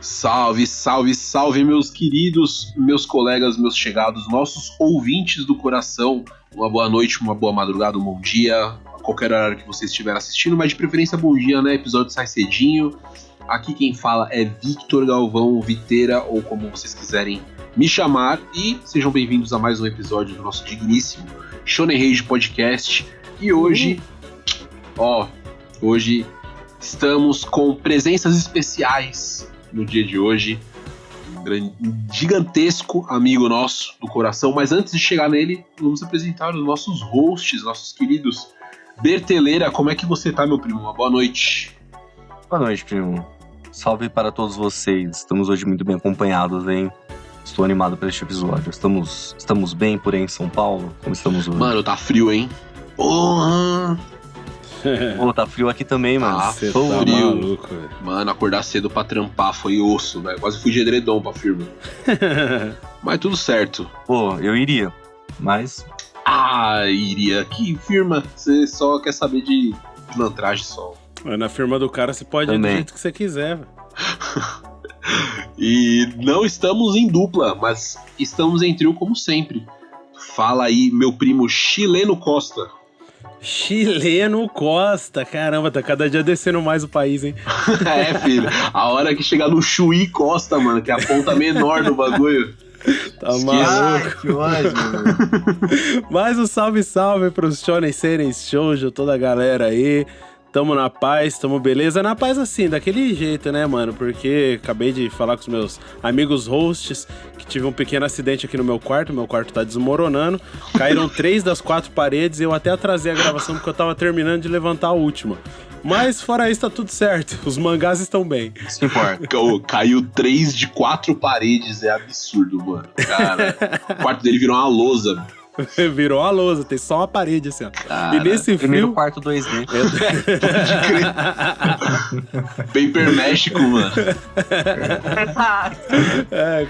Salve, salve, salve, meus queridos, meus colegas, meus chegados, nossos ouvintes do coração. Uma boa noite, uma boa madrugada, um bom dia, a qualquer horário que vocês estiverem assistindo, mas de preferência bom dia, né? O episódio sai cedinho. Aqui quem fala é Victor Galvão Viteira, ou como vocês quiserem me chamar, e sejam bem-vindos a mais um episódio do nosso digníssimo Shonen Rage Podcast. E hoje, hoje estamos com presenças especiais no dia de hoje. Um gigantesco amigo nosso do coração, mas antes de chegar nele, vamos apresentar os nossos hosts, nossos queridos. Berteleira, como é que você tá, meu primo? Uma boa noite. Boa noite, primo. Salve para todos vocês. Estamos hoje muito bem acompanhados, hein? Estou animado para este episódio. Estamos bem por aí em São Paulo? Como estamos hoje? Mano, tá frio, hein? Porra! Pô, tá frio aqui também, mano. Você tá frio. Maluco, velho. Mano, acordar cedo pra trampar foi osso, velho. Quase fui de edredom pra firma. Mas tudo certo. Pô, eu iria, mas... iria. Que firma? Você só quer saber de pilantragem só. Na firma do cara você pode ir do jeito que você quiser, velho. E não estamos em dupla, mas estamos em trio como sempre. Fala aí, meu primo Chileno Costa. Chileno Costa, caramba, tá cada dia descendo mais o país, hein? É, filho, a hora que chegar no Chuí Costa, mano, que é a ponta menor do bagulho. Tá maluco. Que ódio, mano. Mais um salve pros Shonen Seren Shoujo, toda a galera aí. Tamo na paz, tamo beleza. Na paz assim, daquele jeito, né, mano? Porque acabei de falar com os meus amigos hosts que tive um pequeno acidente aqui no meu quarto tá desmoronando. Caíram 3 das 4 paredes e eu até atrasei a gravação porque eu tava terminando de levantar a última. Mas fora isso tá tudo certo, os mangás estão bem. Isso importa. Caiu 3 de 4 paredes, é absurdo, mano. Cara, o quarto dele virou uma lousa. Virou a lousa, tem só uma parede assim, ó. Cara, e nesse primeiro frio... quarto 2D. Paper México, mano.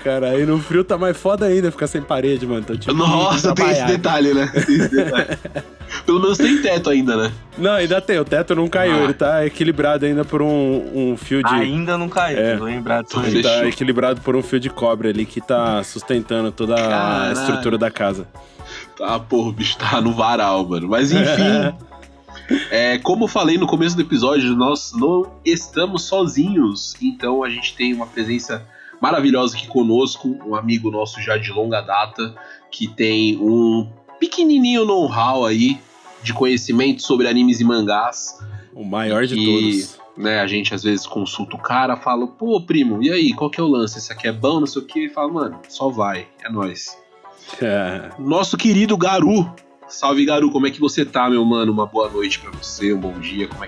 Cara, aí no frio tá mais foda ainda ficar sem parede, mano. Então, tipo, nossa, tem esse detalhe, né? Pelo menos tem teto ainda, né? Não, ainda tem, o teto não caiu, ele tá equilibrado ainda por um fio de... Ainda não caiu, tô lembrado disso aí. Ele tá equilibrado por um fio de cobre ali que tá sustentando toda a estrutura da casa. Tá, porra, o bicho tá no varal, mano. Mas enfim, como eu falei no começo do episódio, nós não estamos sozinhos. Então a gente tem uma presença maravilhosa aqui conosco, um amigo nosso já de longa data, que tem um pequenininho know-how aí de conhecimento sobre animes e mangás. O maior de todos. Né, a gente às vezes consulta o cara, fala, pô, primo, e aí, qual que é o lance? Esse aqui é bom, não sei o que. E fala, mano, só vai, é nóis. Nosso querido Garu. Salve, Garu, como é que você tá, meu mano? Uma boa noite pra você, um bom dia, como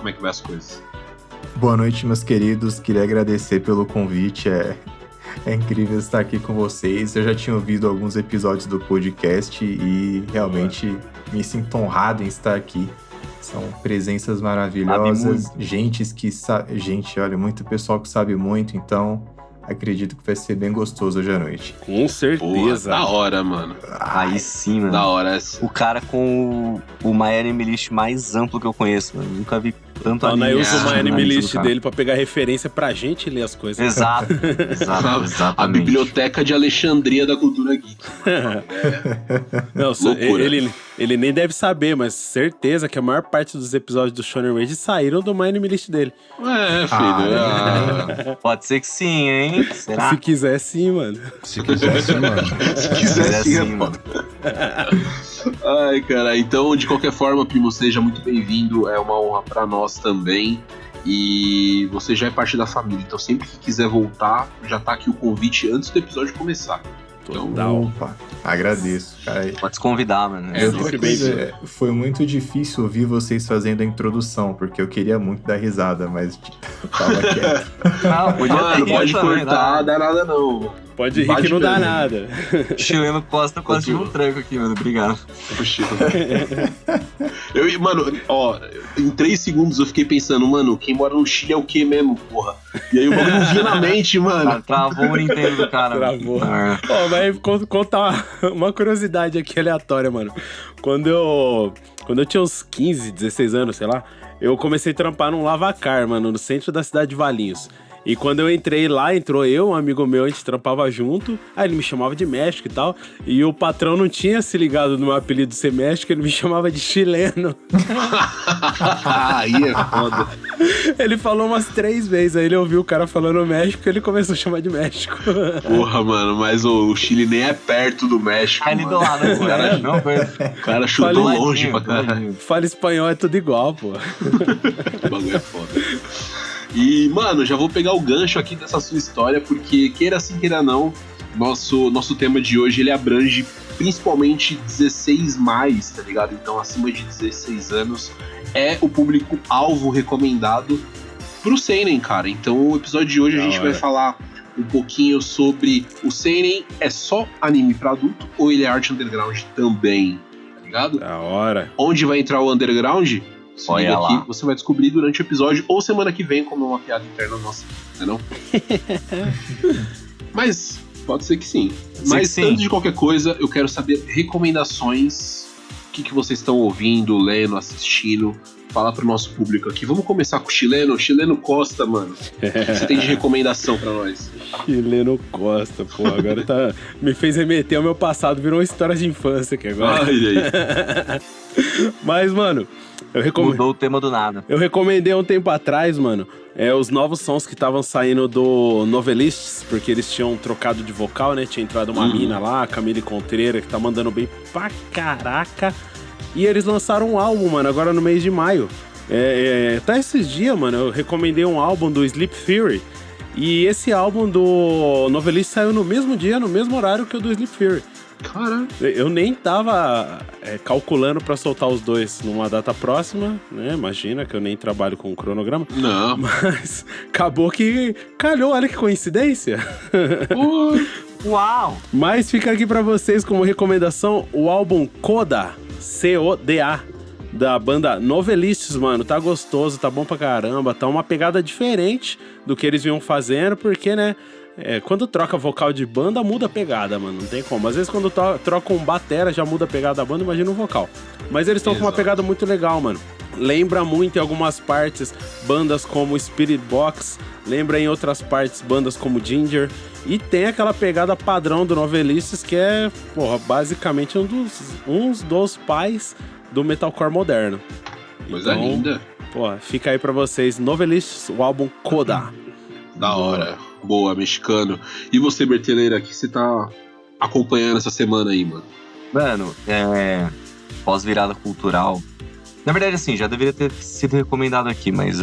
é que vai as coisas? Boa noite, meus queridos, queria agradecer pelo convite, é incrível estar aqui com vocês. Eu já tinha ouvido alguns episódios do podcast e realmente me sinto honrado em estar aqui. São presenças maravilhosas, gente, olha, muito pessoal que sabe muito, então... acredito que vai ser bem gostoso hoje à noite. Com certeza. Porra, da hora, mano. Aí sim, mano. Da hora essa. O cara com o My Anime List mais amplo que eu conheço, mano. Nunca vi tanto anime. Eu uso o My Anime List dele pra pegar referência pra gente ler as coisas. Exato, exatamente. A biblioteca de Alexandria da cultura geek. Não, ele nem deve saber, mas certeza que a maior parte dos episódios do Shonen Rage saíram do My Anime List dele. Filho. Pode ser que sim, hein? Será? Se quiser sim, mano. Se quiser sim, mano. Se quiser sim, mano. Ai, cara, então de qualquer forma, primo, seja muito bem-vindo, é uma honra pra nós também, e você já é parte da família, então sempre que quiser voltar, já tá aqui o convite antes do episódio começar. Então, opa, agradeço, cara. Pode se convidar, mano. Foi muito difícil ouvir vocês fazendo a introdução, porque eu queria muito dar risada, mas tava quieto. Não, pode cortar, dá nada não. Pode rir que não dá nada. Chileno Costa quase tive um tranco aqui, mano. Obrigado. Mano, em 3 segundos eu fiquei pensando, mano, quem mora no Chile é o quê mesmo, porra? E aí o bagulho não vinha na mente, mano. Travou o Nintendo do cara. Travou. Mas contar uma curiosidade aqui aleatória, mano. Quando eu tinha uns 15, 16 anos, sei lá, eu comecei a trampar num lavacar, mano, no centro da cidade de Valinhos. E quando eu entrei lá, entrou eu, um amigo meu, a gente trampava junto. Aí ele me chamava de México e tal. E o patrão não tinha se ligado no meu apelido ser México, ele me chamava de chileno. Aí é foda. Ele falou umas 3 vezes, aí ele ouviu o cara falando México e ele começou a chamar de México. Porra, mano, mas o Chile nem é perto do México. Ali do lado, né, cara? Não, O cara chutou Falei- longe pra caralho. Fala espanhol, é tudo igual, pô. O bagulho é foda. E, mano, já vou pegar o gancho aqui dessa sua história, porque queira sim, queira não, nosso tema de hoje, ele abrange principalmente 16+, tá ligado? Então, acima de 16 anos é o público-alvo recomendado pro seinen, cara. Então, o episódio de hoje a gente vai falar um pouquinho sobre o seinen é só anime pra adulto ou ele é arte underground também, tá ligado? Da hora. Onde vai entrar o underground? Se Olha liga lá. aqui, você vai descobrir durante o episódio ou semana que vem, como uma piada interna nossa, né não? Mas pode ser que sim. Mas que sim. antes de qualquer coisa, eu quero saber recomendações, o que vocês estão ouvindo, lendo, assistindo. Falar pro nosso público aqui. Vamos começar com o chileno. Chileno Costa, mano. O que você tem de recomendação pra nós? Chileno Costa, pô, agora tá. Me fez remeter ao meu passado, virou uma história de infância aqui agora. Ai, aí. Mas, mano, Mudou o tema do nada. eu recomendei um tempo atrás, mano, os novos sons que estavam saindo do Novelists, porque eles tinham trocado de vocal, né? Tinha entrado uma mina lá, a Camille Contreira, que tá mandando bem pra caraca. E eles lançaram um álbum, mano, agora no mês de maio. Até esses dias, mano, eu recomendei um álbum do Sleep Theory. E esse álbum do Novelist saiu no mesmo dia, no mesmo horário que o do Sleep Theory. Caralho. Eu nem tava calculando pra soltar os dois numa data próxima, né? Imagina que eu nem trabalho com cronograma. Não. Mas acabou que calhou, olha que coincidência. Pô, Uau! Mas fica aqui pra vocês como recomendação o álbum Coda, C-O-D-A, da banda Novelists, mano. Tá gostoso, tá bom pra caramba, tá uma pegada diferente do que eles vinham fazendo, porque, né, quando troca vocal de banda, muda a pegada, mano, não tem como. Às vezes quando troca um batera, já muda a pegada da banda, imagina um vocal. Mas eles estão com uma Exato. pegada muito legal, mano. Lembra muito em algumas partes bandas como Spirit Box, lembra em outras partes bandas como Ginger, e tem aquela pegada padrão do Novelists, que é, porra, basicamente um dos pais do metalcore moderno. coisa linda. Pô, fica aí pra vocês, Novelists, o álbum Coda. Da hora. Boa, mexicano. E você, Berteleira, o que você tá acompanhando essa semana aí, mano? Mano, pós-virada cultural. Na verdade, assim, já deveria ter sido recomendado aqui, mas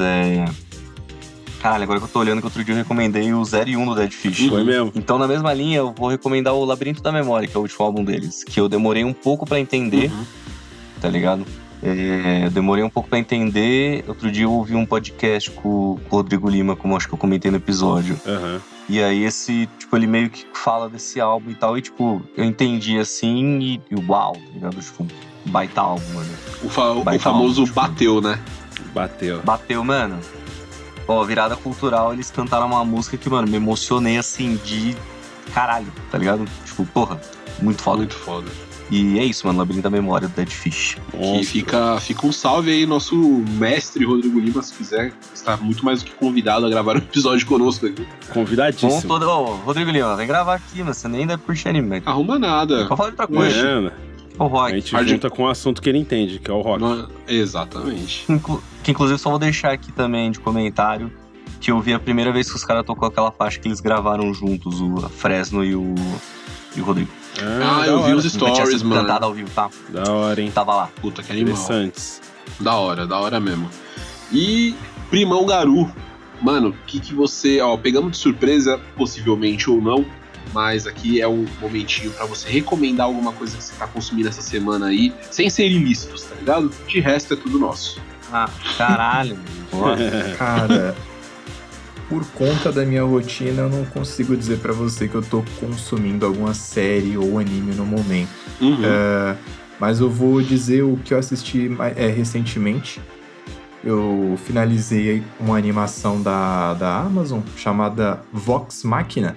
Caralho, agora que eu tô olhando que outro dia eu recomendei o 0 e 1 do Dead Fish. Foi mesmo? Então, na mesma linha, eu vou recomendar o Labirinto da Memória, que é o último álbum deles, que eu demorei um pouco pra entender, tá ligado? Eu demorei um pouco pra entender. Outro dia eu ouvi um podcast com o Rodrigo Lima, como acho que eu comentei no episódio. Aham. E aí ele meio que fala desse álbum e tal, e eu entendi assim e uau, tá ligado? Baita álbum, mano. O Baita famoso álbum, bateu, né? Bateu. Bateu, mano. Ó, virada cultural, eles cantaram uma música que, mano, me emocionei assim de caralho, tá ligado? Porra, muito foda. Muito foda. E é isso, mano, Labirinto da Memória do Dead Fish. E fica um salve aí, nosso mestre Rodrigo Lima, se quiser, está muito mais do que convidado a gravar um episódio conosco aqui. Convidadíssimo. Rodrigo Lima, vem gravar aqui, mano. Você nem deve curtir anime, velho. Arruma nada. Pra falar de outra coisa. É, O a rock. gente junta com o assunto que ele entende, que é o rock. Exatamente. Que inclusive só vou deixar aqui também de comentário que eu vi a primeira vez que os caras tocou aquela faixa que eles gravaram juntos, o Fresno e o Rodrigo. Ah, eu vi os Nunca tinha stories, sido mano. cantado ao vivo, tá? Da hora, hein? Tava lá. Puta, que animal. Interessantes. Da hora mesmo. E Primão Garu, mano, o que você... Ó, pegamos de surpresa, possivelmente ou não, mas aqui é um momentinho pra você recomendar alguma coisa que você tá consumindo essa semana aí, sem ser ilícitos, tá ligado? De resto é tudo nosso. Ah, caralho. Cara, por conta da minha rotina, eu não consigo dizer pra você que eu tô consumindo alguma série ou anime no momento. Mas eu vou dizer o que eu assisti recentemente. Eu finalizei uma animação da Amazon chamada Vox Machina.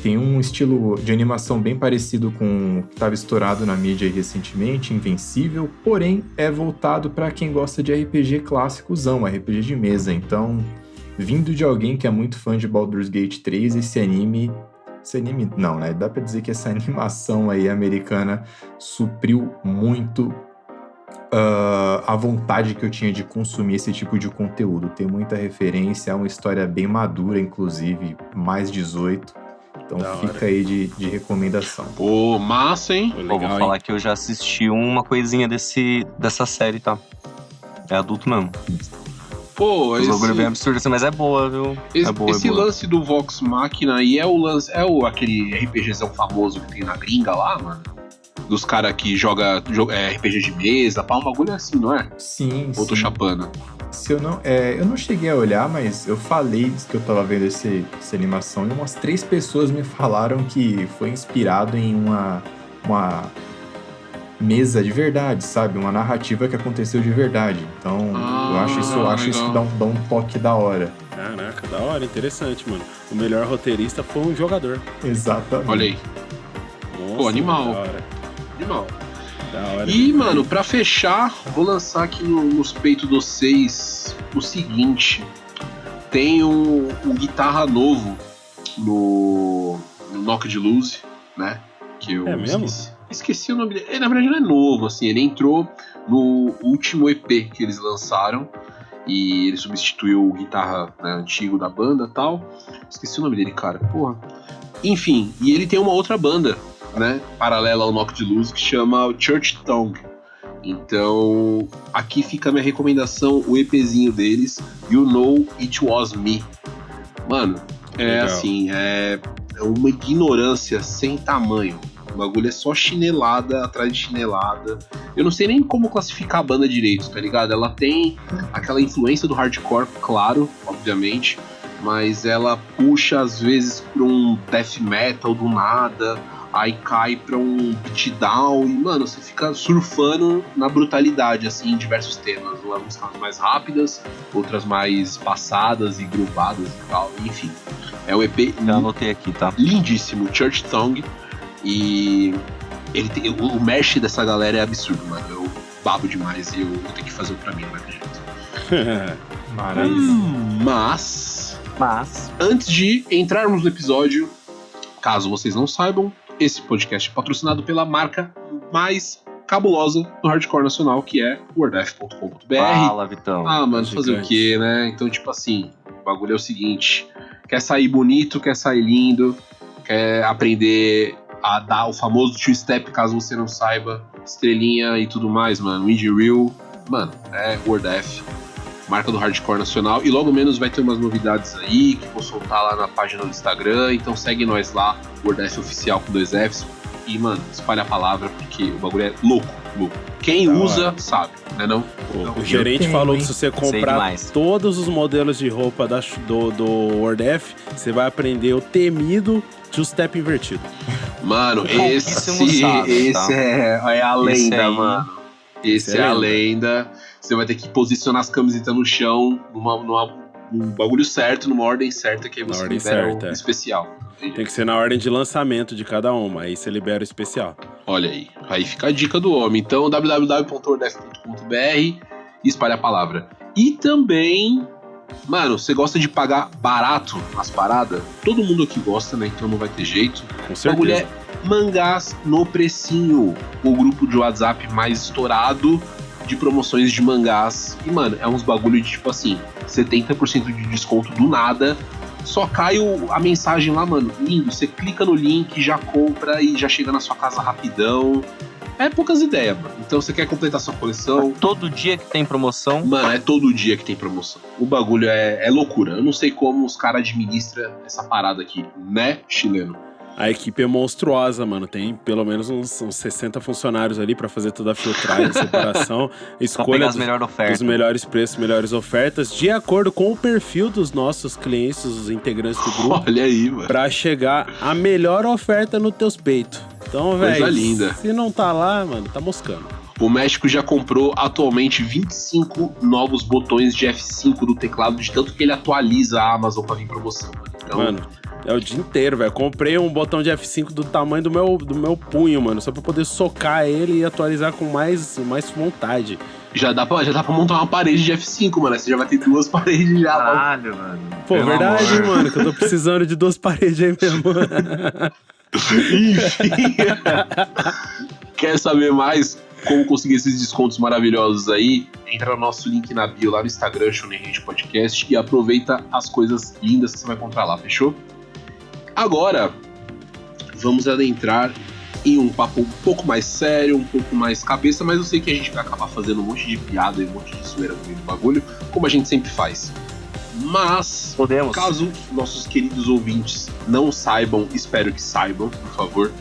Tem um estilo de animação bem parecido com o que estava estourado na mídia recentemente, Invencível, porém é voltado para quem gosta de RPG clássicozão, RPG de mesa. Então vindo de alguém que é muito fã de Baldur's Gate 3, esse anime não, né? Dá pra dizer que essa animação aí americana supriu muito a vontade que eu tinha de consumir esse tipo de conteúdo. Tem muita referência, é uma história bem madura, inclusive, mais 18. Então fica aí de recomendação. Pô, massa, hein? Vou falar que eu já assisti uma coisinha dessa série, tá? É adulto mesmo. Pô, esse bagulho é bem absurdo assim, mas é boa, viu? Esse lance do Vox Machina aí aquele RPGzão famoso que tem na gringa lá, mano? Dos caras que joga RPG de mesa, pá, um bagulho assim, não é? Sim, Ou tô chapando? Eu não cheguei a olhar, mas eu falei que eu tava vendo essa animação e umas 3 pessoas me falaram que foi inspirado em uma mesa de verdade, sabe? Uma narrativa que aconteceu de verdade. Então, eu acho isso que dá um toque da hora. Caraca, da hora, interessante, mano. O melhor roteirista foi um jogador. Exatamente. Olha aí. Nossa, pô, animal. Da hora. Animal. Da hora. E, mano, pra fechar, vou lançar aqui nos peitos dos 6 o seguinte. Tem um guitarra novo no Knocked Loose, né? Que eu esqueci o nome dele. Na verdade, não é novo, assim. Ele entrou no último EP que eles lançaram. E ele substituiu o guitarra, né, antigo da banda e tal. Esqueci o nome dele, cara. Porra. Enfim, e ele tem uma outra banda, né, paralela ao Knocked Loose, que chama Church Tongue. Então, aqui fica a minha recomendação, o EPzinho deles, You Know It Was Me. Mano, Legal. Assim, é uma ignorância sem tamanho. O bagulho é só chinelada atrás de chinelada. Eu não sei nem como classificar a banda direito, tá ligado? Ela tem aquela influência do hardcore, claro, obviamente, mas ela puxa às vezes pra um death metal do nada, aí cai pra um beatdown e, mano, você fica surfando na brutalidade, assim, em diversos temas. Algumas mais rápidas, outras mais passadas e gruvadas e tal, enfim. É um EP Já anotei aqui, tá? Lindíssimo, Church Tongue. E ele tem, o merch dessa galera é absurdo, mano. Eu babo demais e eu vou ter que fazer o pra mim, não vai ter jeito. Maravilha. Mas, antes de entrarmos no episódio, caso vocês não saibam, esse podcast é patrocinado pela marca mais cabulosa do hardcore nacional, que é wordf.com.br. Fala, Vitão. Ah, mano, fazer o quê, né? Então, tipo assim, o bagulho é o seguinte: quer sair bonito, quer sair lindo, quer aprender a dar o famoso two-step, caso você não saiba, estrelinha e tudo mais, mano, Indie Reel, mano, é WordF, marca do hardcore nacional, e logo menos vai ter umas novidades aí, que vou soltar lá na página do Instagram, então segue nós lá, WordF Oficial com 2 Fs, e, mano, espalha a palavra, porque o bagulho é louco. Quem usa, sabe, né não? O gerente falou que se você comprar todos os modelos de roupa do WordF, você vai aprender o temido two-step invertido. Mano, esse é a lenda, mano. Esse é a lenda. Você vai ter que posicionar as camisetas no chão, num bagulho certo, numa ordem certa, que aí você libera o especial. Tem que ser na ordem de lançamento de cada uma, aí você libera o especial. Olha aí fica a dica do homem. Então, www.wordf.com.br e espalha a palavra. E também, mano, você gosta de pagar barato as paradas? Todo mundo aqui gosta, né? Então não vai ter jeito. Com certeza. O bagulho é Mangás no Precinho, o grupo de WhatsApp mais estourado de promoções de mangás. E, mano, é uns bagulho de, tipo assim, 70% de desconto do nada. Só cai a mensagem lá, mano, lindo. Você clica no link, já compra e já chega na sua casa rapidão. É poucas ideias, mano. Então você quer completar sua coleção. Todo dia que tem promoção. Mano, é todo dia que tem promoção. O bagulho é loucura. Eu não sei como os caras administram essa parada aqui, né, chileno? A equipe é monstruosa, mano. Tem pelo menos uns 60 funcionários ali pra fazer toda a filtragem, separação, escolha dos melhores preços, melhores ofertas, de acordo com o perfil dos nossos clientes, os integrantes do grupo. Olha aí, mano. Pra chegar a melhor oferta nos teus peitos. Então, velho, se não tá lá, mano, tá moscando. O México já comprou atualmente 25 novos botões de F5 do teclado, de tanto que ele atualiza a Amazon pra vir em promoção, mano. Então, mano, é o dia inteiro, velho. Comprei um botão de F5 do tamanho do meu punho, mano, só pra poder socar ele e atualizar com mais vontade. Já dá pra montar uma parede de F5, mano. Você já vai ter 2 paredes já. Caralho, mano. Pô, Pelo verdade, amor. mano, que eu tô precisando de 2 paredes aí mesmo. Enfim. Quer saber mais como conseguir esses descontos maravilhosos aí? Entra no nosso link na bio lá no Instagram, Shonen Rage Podcast, e aproveita as coisas lindas que você vai encontrar lá, fechou? Agora, vamos adentrar em um papo um pouco mais sério, um pouco mais cabeça, mas eu sei que a gente vai acabar fazendo um monte de piada e um monte de zoeira no meio do bagulho, como a gente sempre faz. Mas, Podemos. caso nossos queridos ouvintes não saibam, espero que saibam, por favor,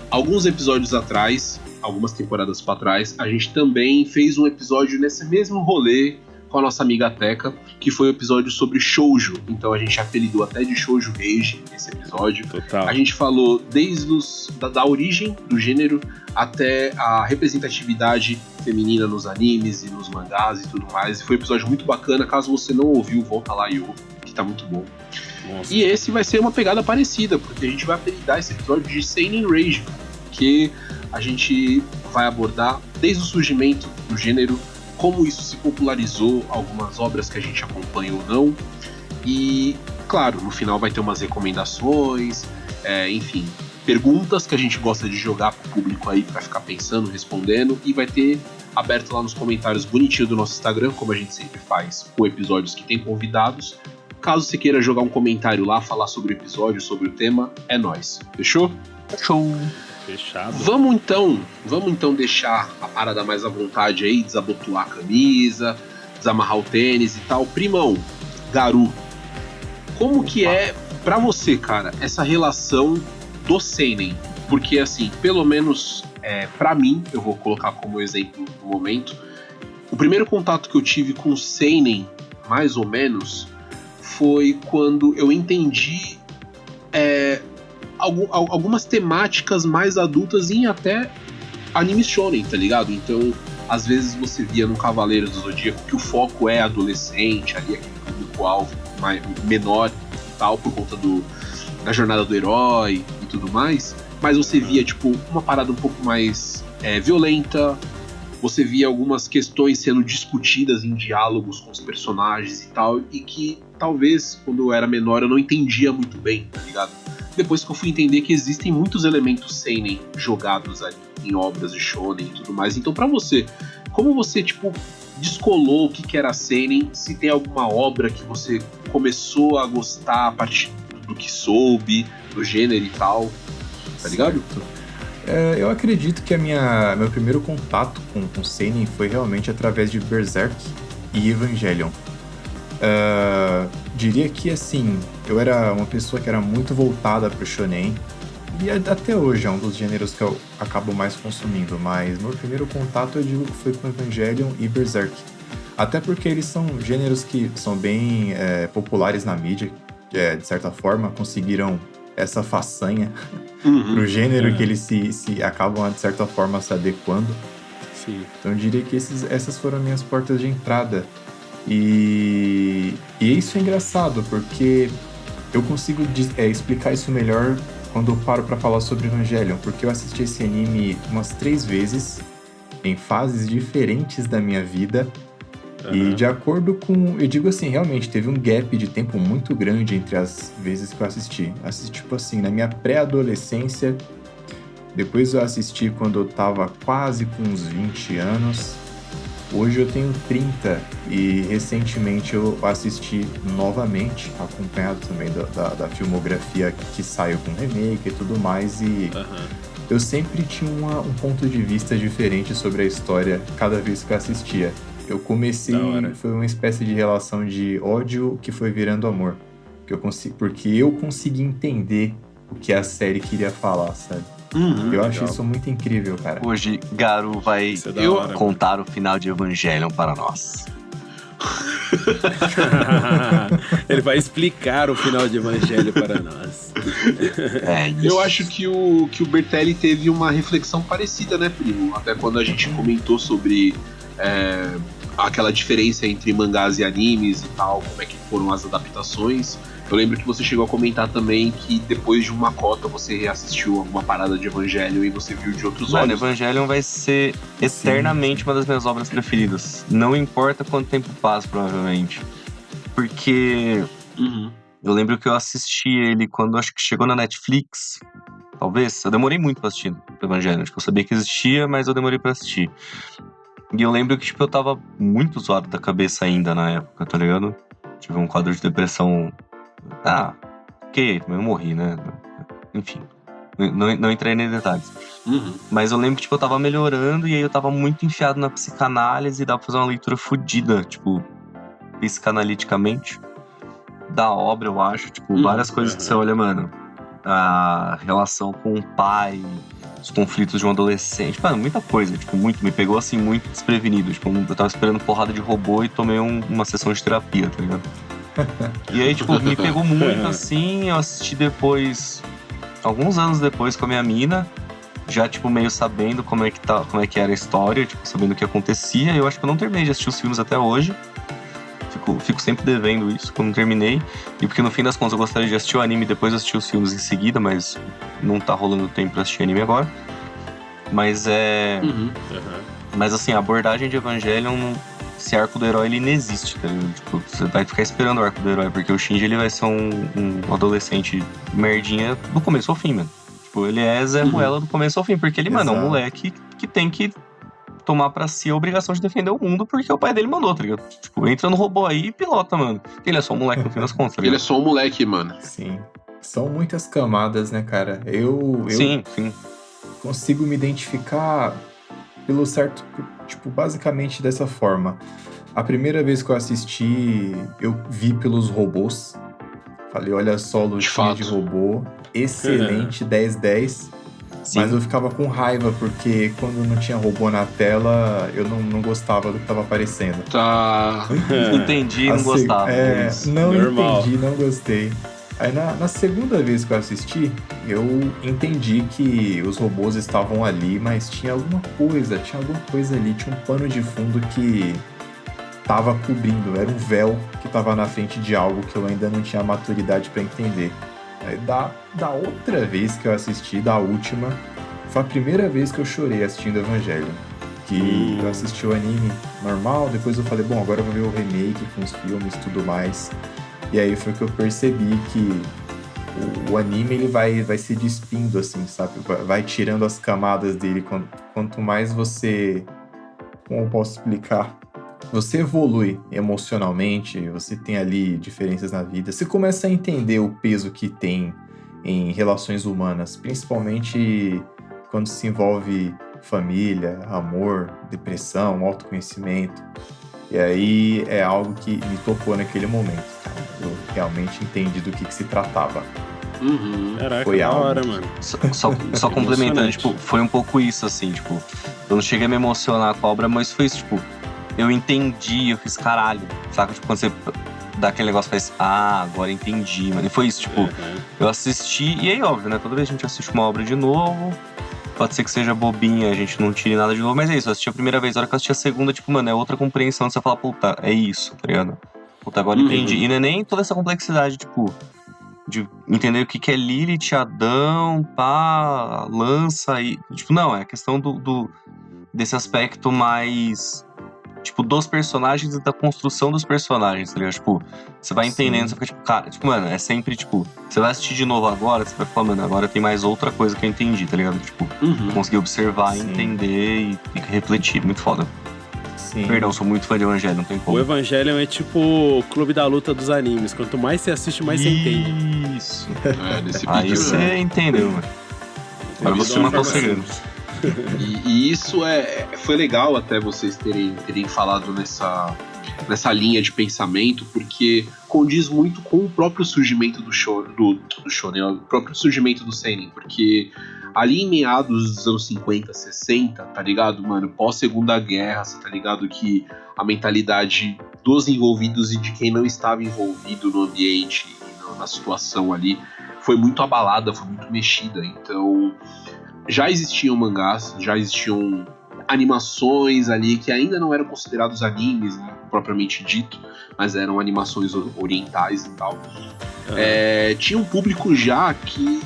alguns episódios atrás, algumas temporadas pra trás, a gente também fez um episódio nesse mesmo rolê com a nossa amiga Teca, que foi um episódio sobre shoujo. Então a gente apelidou até de Shoujo Rage esse episódio. Total. A gente falou desde da origem do gênero até a representatividade feminina nos animes e nos mangás e tudo mais. E foi um episódio muito bacana. Caso você não ouviu, volta lá e ouve, que tá muito bom. Nossa. E esse vai ser uma pegada parecida, porque a gente vai apelidar esse episódio de Seinen Rage, que a gente vai abordar desde o surgimento do gênero, como isso se popularizou, algumas obras que a gente acompanha ou não. E, claro, no final vai ter umas recomendações, enfim, perguntas que a gente gosta de jogar pro público aí pra ficar pensando, respondendo, e vai ter aberto lá nos comentários bonitinho do nosso Instagram, como a gente sempre faz, com episódios que tem convidados. Caso você queira jogar um comentário lá, falar sobre o episódio, sobre o tema, é nóis. Fechou? Show. Fechado. Vamos então deixar a parada mais à vontade aí, desabotoar a camisa, desamarrar o tênis e tal. Primão, Garu, como que é pra você, cara, essa relação do seinen? Porque assim, pelo menos pra mim, eu vou colocar como exemplo no momento, o primeiro contato que eu tive com o seinen, mais ou menos, foi quando eu entendi algumas temáticas mais adultas em até anime shonen, tá ligado? Então, às vezes você via no Cavaleiros do Zodíaco que o foco é adolescente, ali aquele público-alvo menor e tal, por conta da jornada do herói e tudo mais, mas você via, tipo, uma parada um pouco mais violenta, você via algumas questões sendo discutidas em diálogos com os personagens e tal, e que talvez, quando eu era menor, eu não entendia muito bem, tá ligado? Depois que eu fui entender que existem muitos elementos seinen jogados ali em obras de shonen e tudo mais. Então, pra você, como você, tipo, descolou o que era seinen? Se tem alguma obra que você começou a gostar a partir do que soube, do gênero e tal, tá ligado? Eu acredito que meu primeiro contato com seinen foi realmente através de Berserk e Evangelion. Diria que, assim, eu era uma pessoa que era muito voltada pro shonen, e até hoje é um dos gêneros que eu acabo mais consumindo, mas meu primeiro contato eu digo que foi com Evangelion e Berserk. Até porque eles são gêneros que são bem populares na mídia, de certa forma, conseguiram essa façanha pro gênero que eles se acabam, de certa forma, se adequando. Sim. Então eu diria que essas foram minhas portas de entrada. E isso é engraçado, porque eu consigo explicar isso melhor quando eu paro pra falar sobre Evangelion, porque eu assisti esse anime umas 3 vezes, em fases diferentes da minha vida, e de acordo com... Eu digo assim, realmente, teve um gap de tempo muito grande entre as vezes que eu assisti. Assisti, tipo assim, na minha pré-adolescência, depois eu assisti quando eu tava quase com uns 20 anos... Hoje eu tenho 30 e recentemente eu assisti novamente, acompanhado também da filmografia que saiu com remake e tudo mais, e eu sempre tinha um ponto de vista diferente sobre a história cada vez que eu assistia. Eu comecei, foi uma espécie de relação de ódio que foi virando amor, porque eu consegui entender o que a série queria falar, sabe? Eu acho isso muito incrível, cara. Hoje, Garu vai contar o final de Evangelion para nós. Ele vai explicar o final de Evangelho para nós. Isso. Eu acho que o Bertelli teve uma reflexão parecida, né, primo? Até quando a gente comentou sobre aquela diferença entre mangás e animes e tal, como é que foram as adaptações. Eu lembro que você chegou a comentar também que depois de uma cota você reassistiu alguma parada de Evangelion e você viu de outros Mano, olhos. Evangelion vai ser eternamente uma das minhas obras preferidas. Não importa quanto tempo passa, provavelmente. Porque eu lembro que eu assisti ele quando acho que chegou na Netflix. Talvez. Eu demorei muito pra assistir o Evangelion. Tipo, eu sabia que existia, mas eu demorei pra assistir. E eu lembro que, tipo, eu tava muito zoado da cabeça ainda na época, tá ligado? Tive um quadro de depressão. Ok, eu morri, né? Enfim, não entrei em detalhes. Mas eu lembro que, tipo, eu tava melhorando e aí eu tava muito enfiado na psicanálise e dava pra fazer uma leitura fodida, tipo, psicanaliticamente, da obra, eu acho. Tipo, várias coisas que você olha, mano. A relação com o pai, os conflitos de um adolescente, mano, muita coisa, tipo, me pegou assim, muito desprevenido. Tipo, eu tava esperando porrada de robô e tomei uma sessão de terapia, tá ligado? E aí, tipo, me pegou muito assim, eu assisti depois, alguns anos depois com a minha mina, já, tipo, meio sabendo como é que era a história, tipo, sabendo o que acontecia. Eu acho que eu não terminei de assistir os filmes até hoje. Fico sempre devendo isso, que eu não terminei. E porque no fim das contas eu gostaria de assistir o anime e depois assistir os filmes em seguida, mas não tá rolando tempo pra assistir anime agora. Mas Mas assim, a abordagem de Evangelion, esse arco do herói, ele não existe, tá ligado? Tipo, você vai ficar esperando o arco do herói, porque o Shinji, ele vai ser um adolescente merdinha do começo ao fim, mano. Tipo, ele é Zé Ruela do começo ao fim, porque ele, mano, é um moleque que tem que tomar pra si a obrigação de defender o mundo porque o pai dele mandou, tá ligado? Tipo, entra no robô aí e pilota, mano. Ele é só um moleque no fim das contas, tá ligado? Ele é só um moleque, mano. Sim. São muitas camadas, né, cara? Sim. Consigo me identificar pelo certo, tipo, basicamente dessa forma. A primeira vez que eu assisti, eu vi pelos robôs. Falei, olha só, lutinha de robô. Excelente, 10/10. Sim. Mas eu ficava com raiva, porque quando não tinha robô na tela, eu não gostava do que tava aparecendo. Tá. Entendi, não gostava. Entendi, não gostei. Aí na segunda vez que eu assisti, eu entendi que os robôs estavam ali, mas tinha alguma coisa ali, tinha um pano de fundo que tava cobrindo, era um véu que tava na frente de algo que eu ainda não tinha maturidade pra entender. Aí, da outra vez que eu assisti, da última, foi a primeira vez que eu chorei assistindo Evangelion. Que eu assisti o anime normal, depois eu falei, bom, agora eu vou ver o remake com os filmes e tudo mais. E aí foi que eu percebi que o anime, ele vai se despindo, assim, sabe? Vai tirando as camadas dele. Quanto mais você... Como eu posso explicar? Você evolui emocionalmente, você tem ali diferenças na vida, você começa a entender o peso que tem em relações humanas, principalmente quando se envolve família, amor, depressão, autoconhecimento. E aí é algo que me tocou naquele momento. Eu realmente entendi do que se tratava. Caraca, foi da algo. hora, mano. Só complementando, tipo, foi um pouco isso, assim, tipo, eu não cheguei a me emocionar com a obra, mas foi isso, tipo, eu entendi, eu fiz caralho, saca? Tipo, quando você dá aquele negócio, faz, agora entendi, mano. E foi isso, tipo, eu assisti, e aí, óbvio, né? Toda vez a gente assiste uma obra de novo, pode ser que seja bobinha, a gente não tire nada de novo, mas é isso, eu assisti a primeira vez, a hora que eu assisti a segunda, tipo, mano, é outra compreensão, você fala, puta, é isso, tá ligado? Puta, agora entendi. E não é nem toda essa complexidade, tipo, de entender o que é Lilith, Adão, pá, lança e... Tipo, não, é a questão desse aspecto mais... Tipo, dos personagens e da construção dos personagens, tá ligado? Tipo, você vai entendendo, você fica tipo, cara, tipo, mano, é sempre, tipo, você vai assistir de novo agora, você vai falar, mano, agora tem mais outra coisa que eu entendi, tá ligado? Tipo, conseguir observar, entender e refletir, muito foda. Sim. Perdão, sou muito fã de Evangelion, não tem como. O Evangelion é tipo o clube da luta dos animes, quanto mais você assiste, mais você entende. Isso. Nesse Aí vídeo, você né? entendeu, mano. Agora você matou o segredo. E isso foi legal até vocês terem falado nessa linha de pensamento, porque condiz muito com o próprio surgimento do shonen, o próprio surgimento do seinen, porque ali em meados dos anos 50, 60, tá ligado, mano, pós-segunda guerra, você tá ligado que a mentalidade dos envolvidos e de quem não estava envolvido no ambiente, na situação ali, foi muito abalada, foi muito mexida. Então já existiam mangás, já existiam animações ali que ainda não eram considerados animes, né, propriamente dito, mas eram animações orientais e tal. tinha um público já que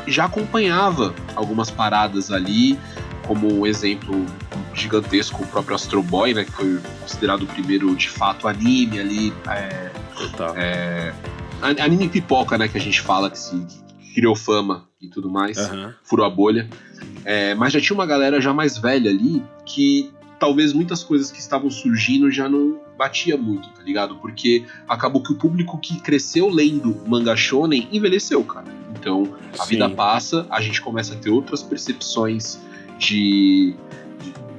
já acompanhava algumas paradas ali, como um exemplo gigantesco, o próprio Astro Boy, né, que foi considerado o primeiro, de fato, anime ali, Total. anime pipoca, né, que a gente fala, que criou fama e tudo mais, furou a bolha. Mas já tinha uma galera já mais velha ali, que talvez muitas coisas que estavam surgindo já não batia muito, tá ligado? Porque acabou que o público que cresceu lendo manga shonen envelheceu, cara. Então, a vida passa, a gente começa a ter outras percepções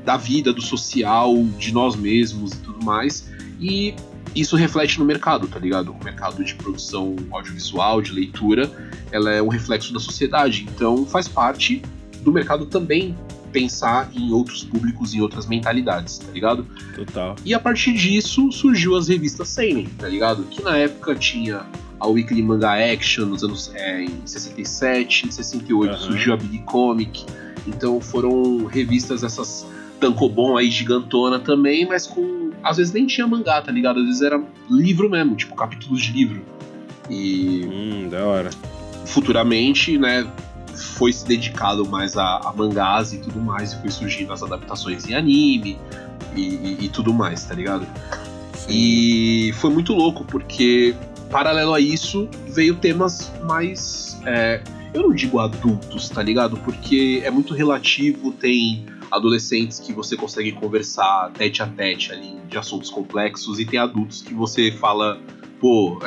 da vida, do social, de nós mesmos e tudo mais. E isso reflete no mercado, tá ligado? O mercado de produção audiovisual, de leitura, ela é um reflexo da sociedade. Então, faz parte do mercado também pensar em outros públicos e outras mentalidades, tá ligado? Total. E a partir disso surgiu as revistas seinen, tá ligado? Que na época tinha a Weekly Manga Action nos anos em 67, em 68 surgiu a Big Comic. Então foram revistas essas tankobon aí gigantona também, mas com às vezes nem tinha mangá, tá ligado? Às vezes era livro mesmo, tipo capítulos de livro. E da hora. Futuramente, né, foi se dedicado mais a mangás e tudo mais, e foi surgindo as adaptações em anime e tudo mais, tá ligado? E foi muito louco, porque paralelo a isso veio temas mais, eu não digo adultos, tá ligado? Porque é muito relativo, tem adolescentes que você consegue conversar tete a tete ali de assuntos complexos, e tem adultos que você fala, pô,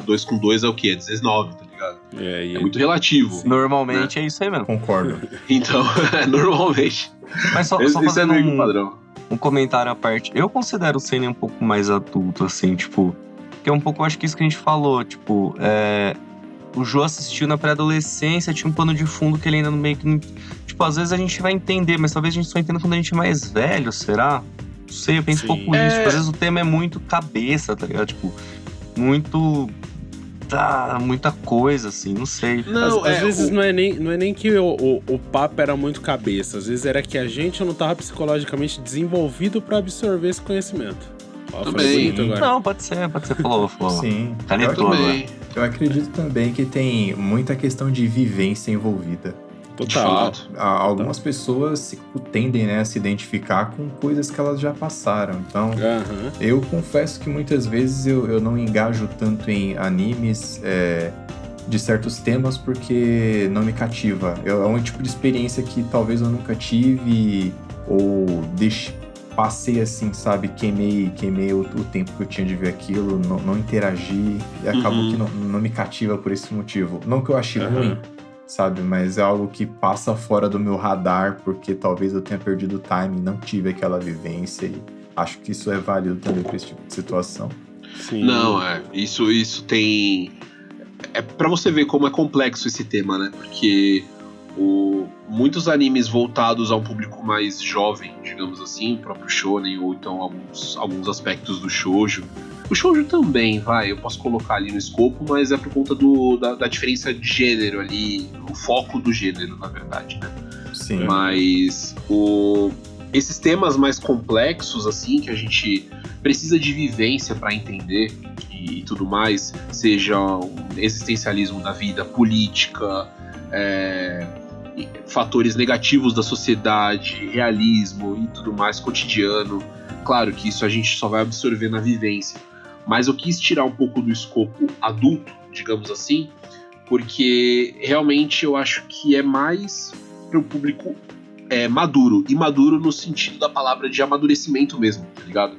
2 com 2 é o quê? É 19, tá ligado? É muito relativo. Normalmente, né? É isso aí mesmo. Concordo. Então, normalmente. Mas só Esse fazendo é meio que padrão. um comentário à parte. Eu considero o seinen um pouco mais adulto, assim, tipo... Que é um pouco, acho que isso que a gente falou, tipo... O Jô assistiu na pré-adolescência, tinha um pano de fundo que ele ainda meio que... Tipo, às vezes a gente vai entender, mas talvez a gente só entenda quando a gente é mais velho, será? Não sei, eu penso um pouco nisso. Tipo, às vezes o tema é muito cabeça, tá ligado? Tipo, muito... muita coisa, assim, não sei. Não, às vezes não é nem que o papo era muito cabeça, às vezes era que a gente não tava psicologicamente desenvolvido pra absorver esse conhecimento. Também. Não, pode ser, falou. Sim. Canetou agora. Eu acredito também que tem muita questão de vivência envolvida. Total. Algumas pessoas tendem, né, a se identificar com coisas que elas já passaram. Então, eu confesso que muitas vezes eu não engajo tanto em animes de certos temas porque não me cativa. É um tipo de experiência que talvez eu nunca tive ou passei assim, sabe? Queimei o tempo que eu tinha de ver aquilo, não interagi e acabou que não me cativa por esse motivo. Não que eu achei ruim, sabe? Mas é algo que passa fora do meu radar, porque talvez eu tenha perdido o time, não tive aquela vivência, e acho que isso é válido também para esse tipo de situação. Sim. Não, isso tem... É pra você ver como é complexo esse tema, né? Porque muitos animes voltados a um público mais jovem, digamos assim, o próprio shonen, ou então alguns aspectos do shoujo. O shoujo também, eu posso colocar ali no escopo, mas é por conta da diferença de gênero ali, o foco do gênero, na verdade, né? Sim. Mas esses temas mais complexos, assim, que a gente precisa de vivência para entender e tudo mais, seja o existencialismo da vida, política, fatores negativos da sociedade, realismo e tudo mais, cotidiano. Claro que isso a gente só vai absorver na vivência. Mas eu quis tirar um pouco do escopo adulto, digamos assim, porque realmente eu acho que é mais para o público maduro. E maduro no sentido da palavra de amadurecimento mesmo, tá ligado?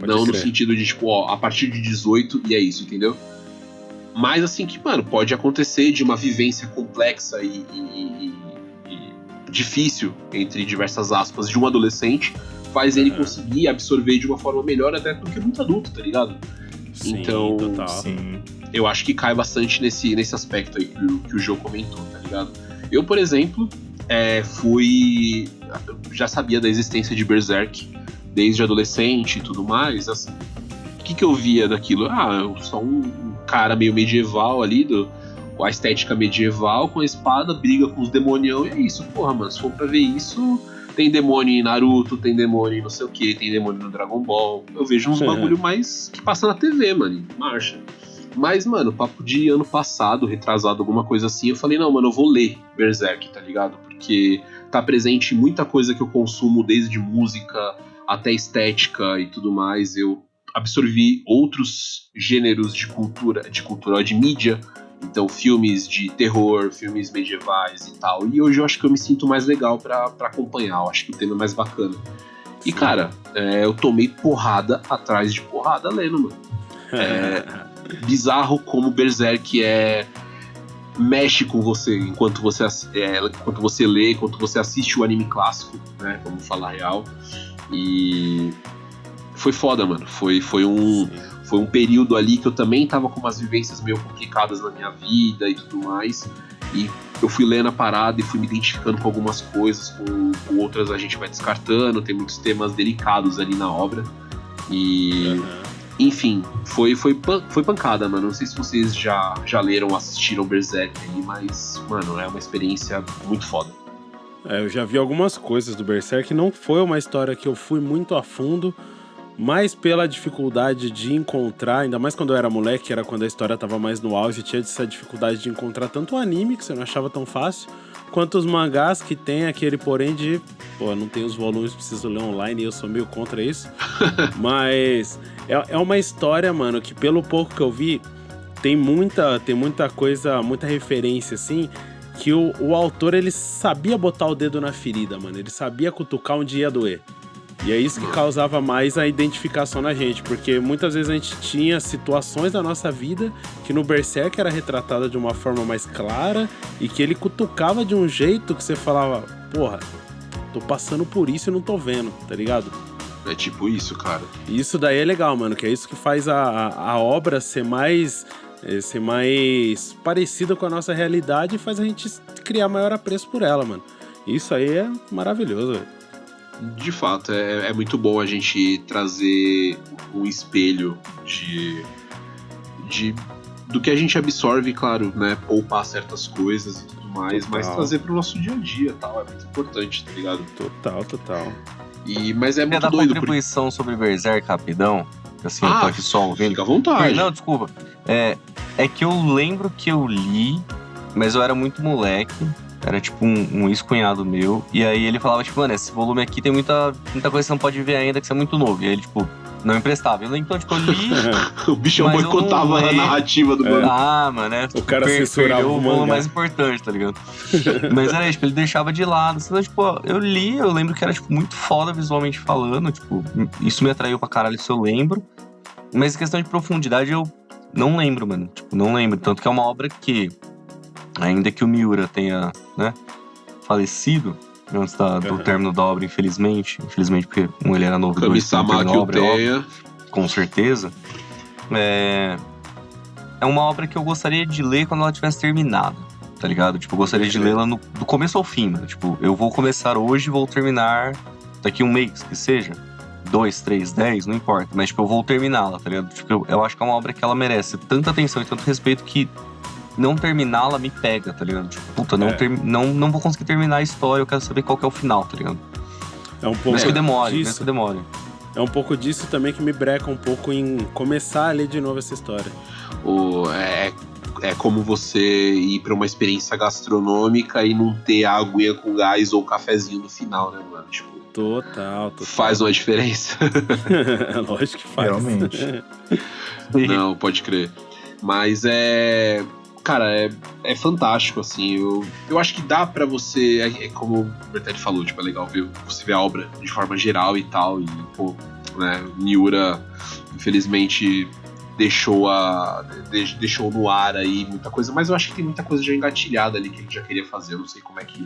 Não no sentido de, tipo, a partir de 18 e é isso, entendeu? Mas assim que, mano, pode acontecer de uma vivência complexa e difícil, entre diversas aspas, de um adolescente, faz ele conseguir absorver de uma forma melhor até do que muito adulto, tá ligado? Sim, então, total. Sim. Eu acho que cai bastante nesse aspecto aí que o Jô comentou, tá ligado? Eu, por exemplo, já sabia da existência de Berserk desde adolescente e tudo mais. Assim, o que eu via daquilo? Eu sou um cara meio medieval ali, com a estética medieval, com a espada, briga com os demonião, e é isso, porra, mano. Se for pra ver isso, tem demônio em Naruto, tem demônio em não sei o que, tem demônio no Dragon Ball. Eu vejo uns bagulho mais que passa na TV, mano, marcha. Mas, mano, papo de ano passado, retrasado, alguma coisa assim, eu falei, não, mano, eu vou ler Berserk, tá ligado? Porque tá presente em muita coisa que eu consumo, desde música até estética e tudo mais. Eu absorvi outros gêneros de cultura, de mídia, então filmes de terror, filmes medievais e tal. E hoje eu acho que eu me sinto mais legal pra acompanhar, eu acho que o tema é mais bacana. E, cara, eu tomei porrada atrás de porrada lendo, mano. Bizarro como Berserk mexe com você enquanto você lê, enquanto você assiste o anime clássico, né? Vamos falar real. E foi foda, mano. Foi um período ali que eu também tava com umas vivências meio complicadas na minha vida e tudo mais. E eu fui lendo a parada e fui me identificando com algumas coisas, com outras a gente vai descartando. Tem muitos temas delicados ali na obra. E... Enfim, foi pancada, mano. Não sei se vocês já leram ou assistiram Berserk aí, mas, mano, é uma experiência muito foda. Eu já vi algumas coisas do Berserk. Não foi uma história que eu fui muito a fundo, mas pela dificuldade de encontrar, ainda mais quando eu era moleque, era quando a história tava mais no auge, tinha essa dificuldade de encontrar tanto o anime, que você não achava tão fácil, quanto os mangás, que tem aquele porém de... Pô, não tem os volumes, preciso ler online, e eu sou meio contra isso. Mas é uma história, mano, que pelo pouco que eu vi, tem muita coisa, muita referência, assim, que o autor, ele sabia botar o dedo na ferida, mano. Ele sabia cutucar onde ia doer. E é isso que causava mais a identificação na gente, porque muitas vezes a gente tinha situações da nossa vida que no Berserk era retratada de uma forma mais clara e que ele cutucava de um jeito que você falava, porra, tô passando por isso e não tô vendo, tá ligado? É tipo isso, cara. E isso daí é legal, mano, que é isso que faz a obra ser mais parecida com a nossa realidade e faz a gente criar maior apreço por ela, mano. Isso aí é maravilhoso, velho. De fato, é muito bom a gente trazer um espelho do que a gente absorve, claro, né? Poupar certas coisas e tudo mais, mas trazer pro nosso dia a dia e tal. É muito importante, tá ligado? Total. Mas é muito dar doido. Contribuição sobre Berserk rapidão, assim, eu tô aqui só ouvindo. Fica à vontade. Não, desculpa. É que eu lembro que eu li, mas eu era muito moleque. Era tipo um ex-cunhado meu. E aí ele falava, tipo, mano, esse volume aqui tem muita coisa que você não pode ver ainda, que você é muito novo. E aí ele, tipo, não emprestava. Então, tipo, eu li. O bichão boicotava a narrativa do mano. Mano, o cara censurava o volume mais importante, tá ligado? Mas era, tipo, ele deixava de lado. Então, tipo, eu li, eu lembro que era, tipo, muito foda visualmente falando. Tipo, isso me atraiu pra caralho, isso eu lembro. Mas em questão de profundidade, eu não lembro, mano. Tipo, não lembro. Tanto que é uma obra que, ainda que o Miura tenha, né, falecido antes do término da obra, infelizmente porque ele era novo, Kami-sama que o tenha, com certeza, é uma obra que eu gostaria de ler quando ela tivesse terminado, tá ligado? Tipo, eu gostaria de lê-la do começo ao fim, mano. Tipo, eu vou começar hoje e vou terminar daqui um mês, que seja 2, 3, 10, não importa, mas tipo, eu vou terminá-la, tá ligado? Tipo, eu acho que é uma obra que ela merece tanta atenção e tanto respeito que não terminá-la me pega, tá ligado? Tipo, puta, não vou conseguir terminar a história, eu quero saber qual que é o final, tá ligado? É um pouco mesmo que demore. É um pouco disso também que me breca um pouco em começar a ler de novo essa história. É como você ir pra uma experiência gastronômica e não ter aguinha com gás ou cafezinho no final, né, mano? Tipo, total. Faz uma diferença. Lógico que faz. Realmente. Não, pode crer. Mas cara, é fantástico, assim. Eu acho que dá pra você, como o Bertelli falou, tipo, é legal você ver a obra de forma geral e tal. E, pô, né, Miura, infelizmente, deixou no ar aí muita coisa. Mas eu acho que tem muita coisa já engatilhada ali que ele já queria fazer. Eu não sei como é que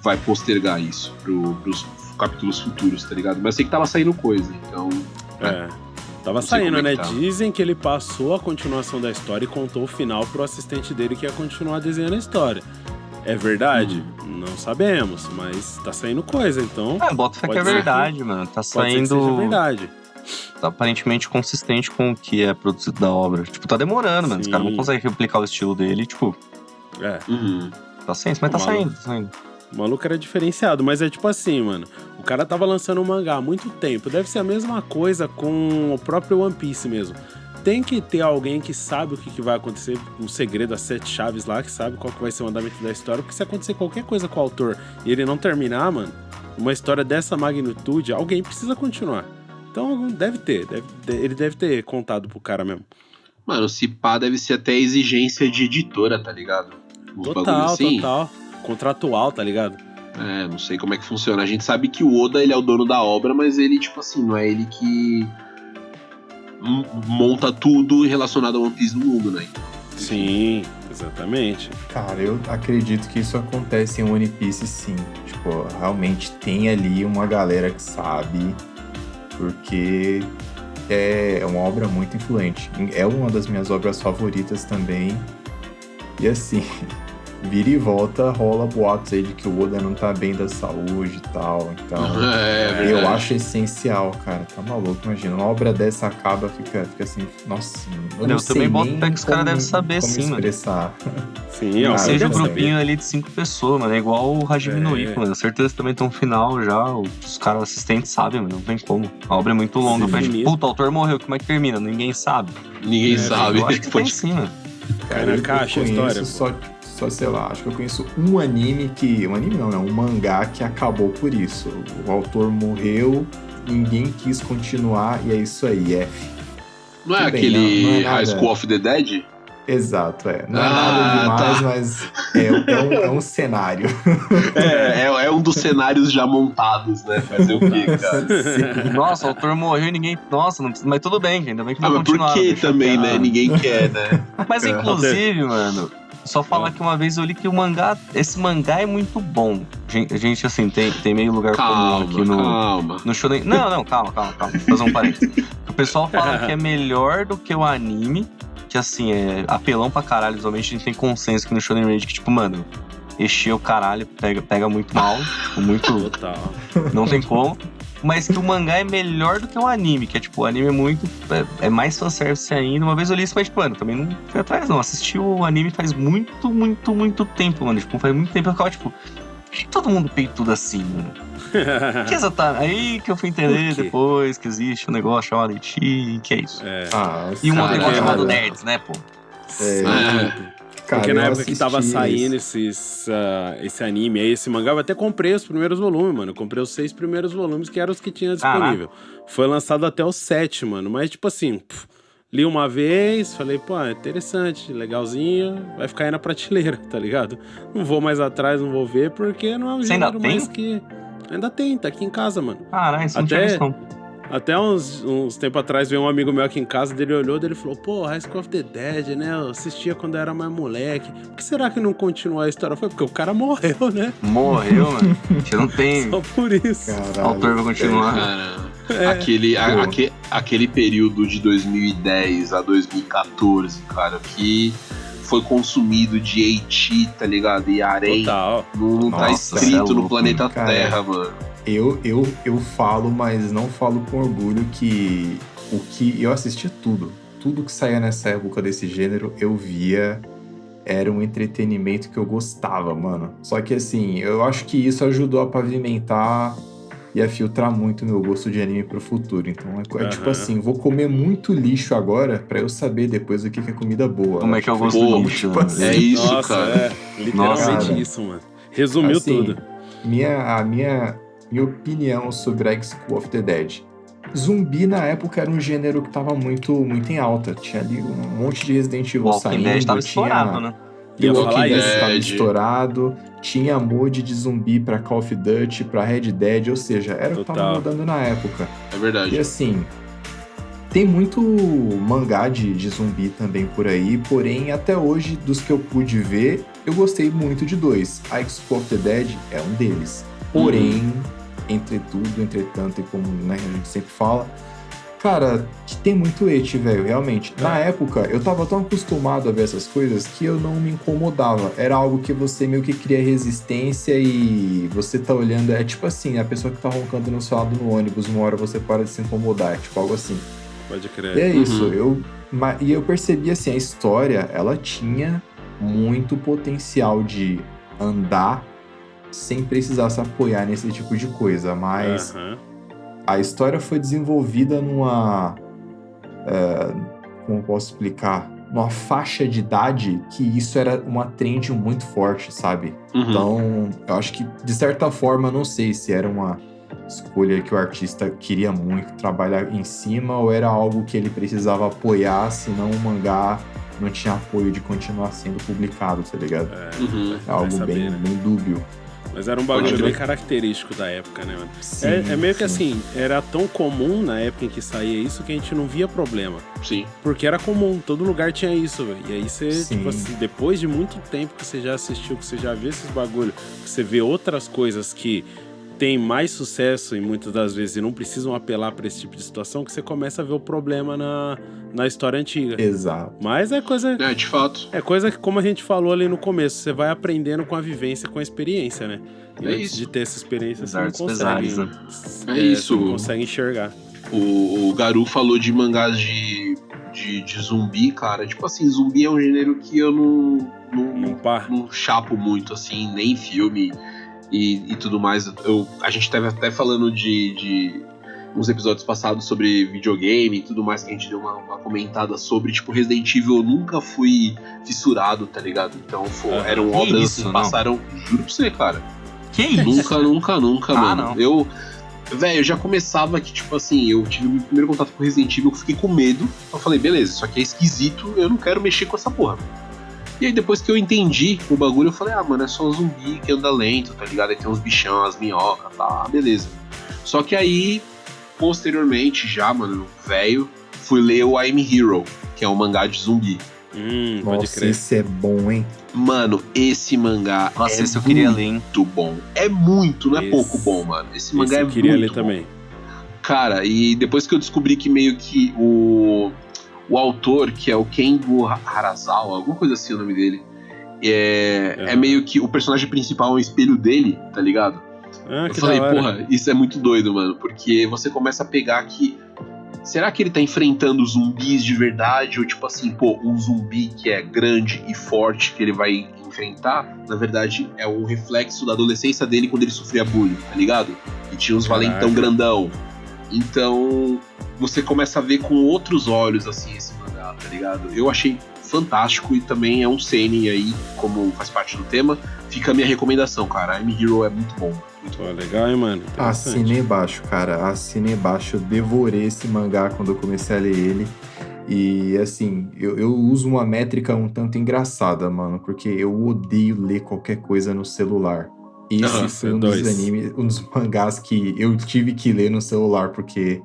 vai postergar isso pros capítulos futuros, tá ligado? Mas eu sei que tava saindo coisa, então... Tava saindo, né? Dizem que ele passou a continuação da história e contou o final pro assistente dele que ia continuar desenhando a história. É verdade? Não sabemos, mas tá saindo coisa, então... bota fé que é verdade, mano. Tá saindo... Pode ser que seja verdade. Tá aparentemente consistente com o que é produzido da obra. Tipo, tá demorando, mano. Os caras não conseguem replicar o estilo dele, tipo... Tá saindo, mas tá saindo. O maluco era diferenciado, mas é tipo assim, mano. O cara tava lançando um mangá há muito tempo. Deve ser a mesma coisa com o próprio One Piece mesmo. tem que ter alguém que sabe o que vai acontecer, um segredo, as 7 chaves lá, que sabe qual que vai ser o andamento da história, porque se acontecer qualquer coisa com o autor e ele não terminar, mano, uma história dessa magnitude, alguém precisa continuar. Então ele deve ter contado pro cara mesmo. Mano, se pá, deve ser até exigência de editora, tá ligado? Uns bagulho assim. Total. Contratual, tá ligado? Não sei como é que funciona. A gente sabe que o Oda, ele é o dono da obra, mas ele, tipo assim, não é ele que monta tudo relacionado ao One Piece no mundo, né? Sim, exatamente. Cara, eu acredito que isso acontece em One Piece, sim. Tipo, realmente tem ali uma galera que sabe, porque é uma obra muito influente. É uma das minhas obras favoritas também. E assim, vira e volta, rola boatos aí de que o Oda não tá bem da saúde e tal. Então, eu acho essencial, cara. Tá maluco, imagina. Uma obra dessa acaba, fica assim, nossa, eu também boto pé que os caras devem saber, sim, mano. Sim, ó, seja um grupinho ali de 5 pessoas, mano. É igual o Hajime no Ippo, mano. Certeza que também estão no final já. Os caras assistentes sabem, mano. Não tem como. A obra é muito longa. Pra gente, puta, o autor morreu, como é que termina? Ninguém sabe. Ninguém sabe. Eu acho que tem sim, mano. Cai na caixa a história. Só, sei lá, acho que eu conheço um anime que... Um anime não, um mangá que acabou por isso. O autor morreu, ninguém quis continuar e é isso aí, F. Não é aquele High School of the Dead? Exato, Não é nada demais, mas é um cenário. É um dos cenários já montados, né? Fazer o quê, cara? Nossa, o autor morreu e ninguém... Nossa, não precisa... Mas tudo bem, ainda bem que não continuaram. Mas por que também, né? Ninguém quer, né? Mas inclusive, mano... Só falar que uma vez eu li que esse mangá é muito bom. Gente, assim, tem meio lugar comum aqui no Shonen. Não, calma. Vou fazer um parênteses. O pessoal fala que é melhor do que o anime, que assim, é apelão pra caralho. Visualmente a gente tem consenso aqui no Shonen Rage que, tipo, mano, encher o caralho pega muito mal. Muito. Total. Não tem como. Mas que o mangá é melhor do que o anime, que é tipo, o anime é muito... É mais fanservice ainda. Uma vez eu li isso, mas tipo, mano, também não fui atrás, não. Assisti o anime faz muito tempo, mano. Tipo, faz muito tempo eu ficava, tipo... Por que todo mundo peitudo assim, mano? Que exatamente? Aí que eu fui entender depois que existe um negócio chamado Ichi, que é isso. E um outro negócio chamado Nerds, né, pô? Cara, porque na época que tava saindo esse anime aí, esse mangá, eu até comprei os primeiros volumes, mano. Eu comprei os 6 primeiros volumes, que eram os que tinha disponível. Foi lançado até o 7, mano. Mas, tipo assim, li uma vez, falei, pô, é interessante, legalzinho, vai ficar aí na prateleira, tá ligado? Não vou mais atrás, não vou ver, porque não é um gênero mais que... Ainda tem, tá aqui em casa, mano. Caralho, isso não tinha visto, não. Até uns tempos atrás veio um amigo meu aqui em casa, dele olhou, dele falou, pô, High School of the Dead, né? Eu assistia quando eu era mais moleque. Por que será que não continuou a história? Foi porque o cara morreu, né? Morreu, mano. Você não tem... Só por isso. O autor vai continuar. Aquele período de 2010 a 2014, cara, que foi consumido de Eiichi, tá ligado? E Arém. Não tá escrito no planeta Terra, mano. Eu falo, mas não falo com orgulho que eu assistia tudo. Tudo que saía nessa época desse gênero, eu via. Era um entretenimento que eu gostava, mano. Só que assim, eu acho que isso ajudou a pavimentar e a filtrar muito meu gosto de anime pro futuro. Então é tipo assim, vou comer muito lixo agora pra eu saber depois o que é comida boa. Como é que eu gosto do lixo? Tipo assim. É isso, nossa, cara. Literalmente isso, mano. Resumiu assim, tudo. A minha opinião sobre High School of the Dead. Zumbi na época era um gênero que tava muito em alta. Tinha ali um monte de Resident Evil saindo. O Walking Dead tava estourado, né? E o Walking Dead estava estourado, tinha mod de zumbi pra Call of Duty, pra Red Dead, ou seja, era o que tava rodando na época. É verdade. E assim, tem muito mangá de zumbi também por aí, porém, até hoje, dos que eu pude ver, eu gostei muito de 2. High School of the Dead é um deles. Porém, entretanto, e como né, a gente sempre fala, cara, que tem muito eti, velho, realmente. Na época, eu tava tão acostumado a ver essas coisas que eu não me incomodava. Era algo que você meio que cria resistência e você tá olhando... É tipo assim, a pessoa que tá roncando no seu lado no ônibus, uma hora você para de se incomodar. É tipo algo assim. Pode crer. E é isso. Eu percebi, assim, a história, ela tinha muito potencial de andar sem precisar se apoiar nesse tipo de coisa, mas... A história foi desenvolvida como eu posso explicar, numa faixa de idade que isso era uma trend muito forte, sabe? Então, eu acho que, de certa forma, não sei se era uma escolha que o artista queria muito trabalhar em cima ou era algo que ele precisava apoiar, senão o mangá não tinha apoio de continuar sendo publicado, tá ligado? É algo bem dúbio. Mas era um bagulho bem característico da época, né, mano? Sim, é meio que assim, era tão comum na época em que saía isso que a gente não via problema. Sim. Porque era comum, todo lugar tinha isso, velho. E aí você, tipo assim, depois de muito tempo que você já assistiu, que você já viu esses bagulho, que você vê outras coisas que tem mais sucesso e muitas das vezes não precisam apelar pra esse tipo de situação, que você começa a ver o problema na história antiga. Exato. Mas é coisa... É, de fato. É coisa que, como a gente falou ali no começo, você vai aprendendo com a vivência, com a experiência, né? E antes de ter essa experiência, você não consegue... Pesares, né? É isso. Você não consegue enxergar. O Garu falou de mangás de zumbi, cara. Tipo assim, zumbi é um gênero que eu não chapo muito, assim, nem filme e tudo mais. A gente teve até falando de uns episódios passados sobre videogame e tudo mais, que a gente deu uma comentada sobre. Tipo, Resident Evil eu nunca fui fissurado, tá ligado? Então eram obras que passaram... Juro pra você, cara. Que isso? Nunca, mano. Não. Eu já começava que, tipo assim, eu tive o meu primeiro contato com Resident Evil, eu fiquei com medo. Eu falei, beleza, isso aqui é esquisito, eu não quero mexer com essa porra. E aí depois que eu entendi o bagulho, eu falei, mano, é só um zumbi que anda lento, tá ligado? Aí tem uns bichão, as minhocas, tá, beleza. Só que aí, posteriormente, já, mano, velho, fui ler o I'm Hero, que é um mangá de zumbi. Pode Nossa, crer. esse é bom, hein? Mano, esse mangá Esse eu queria ler, hein? muito bom. É muito, não é pouco bom, mano. Esse mangá é muito bom. Eu queria ler também. Cara, e depois que eu descobri que meio que o autor, que é o Kengo Harazawa, alguma coisa assim o nome dele, é meio que o personagem principal é um espelho dele, tá ligado? Eu falei, porra, isso é muito doido, mano, porque você começa a pegar que será que ele tá enfrentando zumbis de verdade? Ou tipo assim, um zumbi que é grande e forte que ele vai enfrentar, na verdade é um reflexo da adolescência dele quando ele sofria bullying, tá ligado? E tinha uns valentão grandão. Então você começa a ver com outros olhos assim esse mangá, tá ligado? Eu achei fantástico e também é um seinen aí, como faz parte do tema. Fica a minha recomendação, cara. I'm Hero é muito bom. Muito bom. Legal, hein, mano? Assinei embaixo, cara. Assinei embaixo. Eu devorei esse mangá quando eu comecei a ler ele. E, assim, eu uso uma métrica um tanto engraçada, mano. Porque eu odeio ler qualquer coisa no celular. Esse foi um dos animes, um dos mangás que eu tive que ler no celular, porque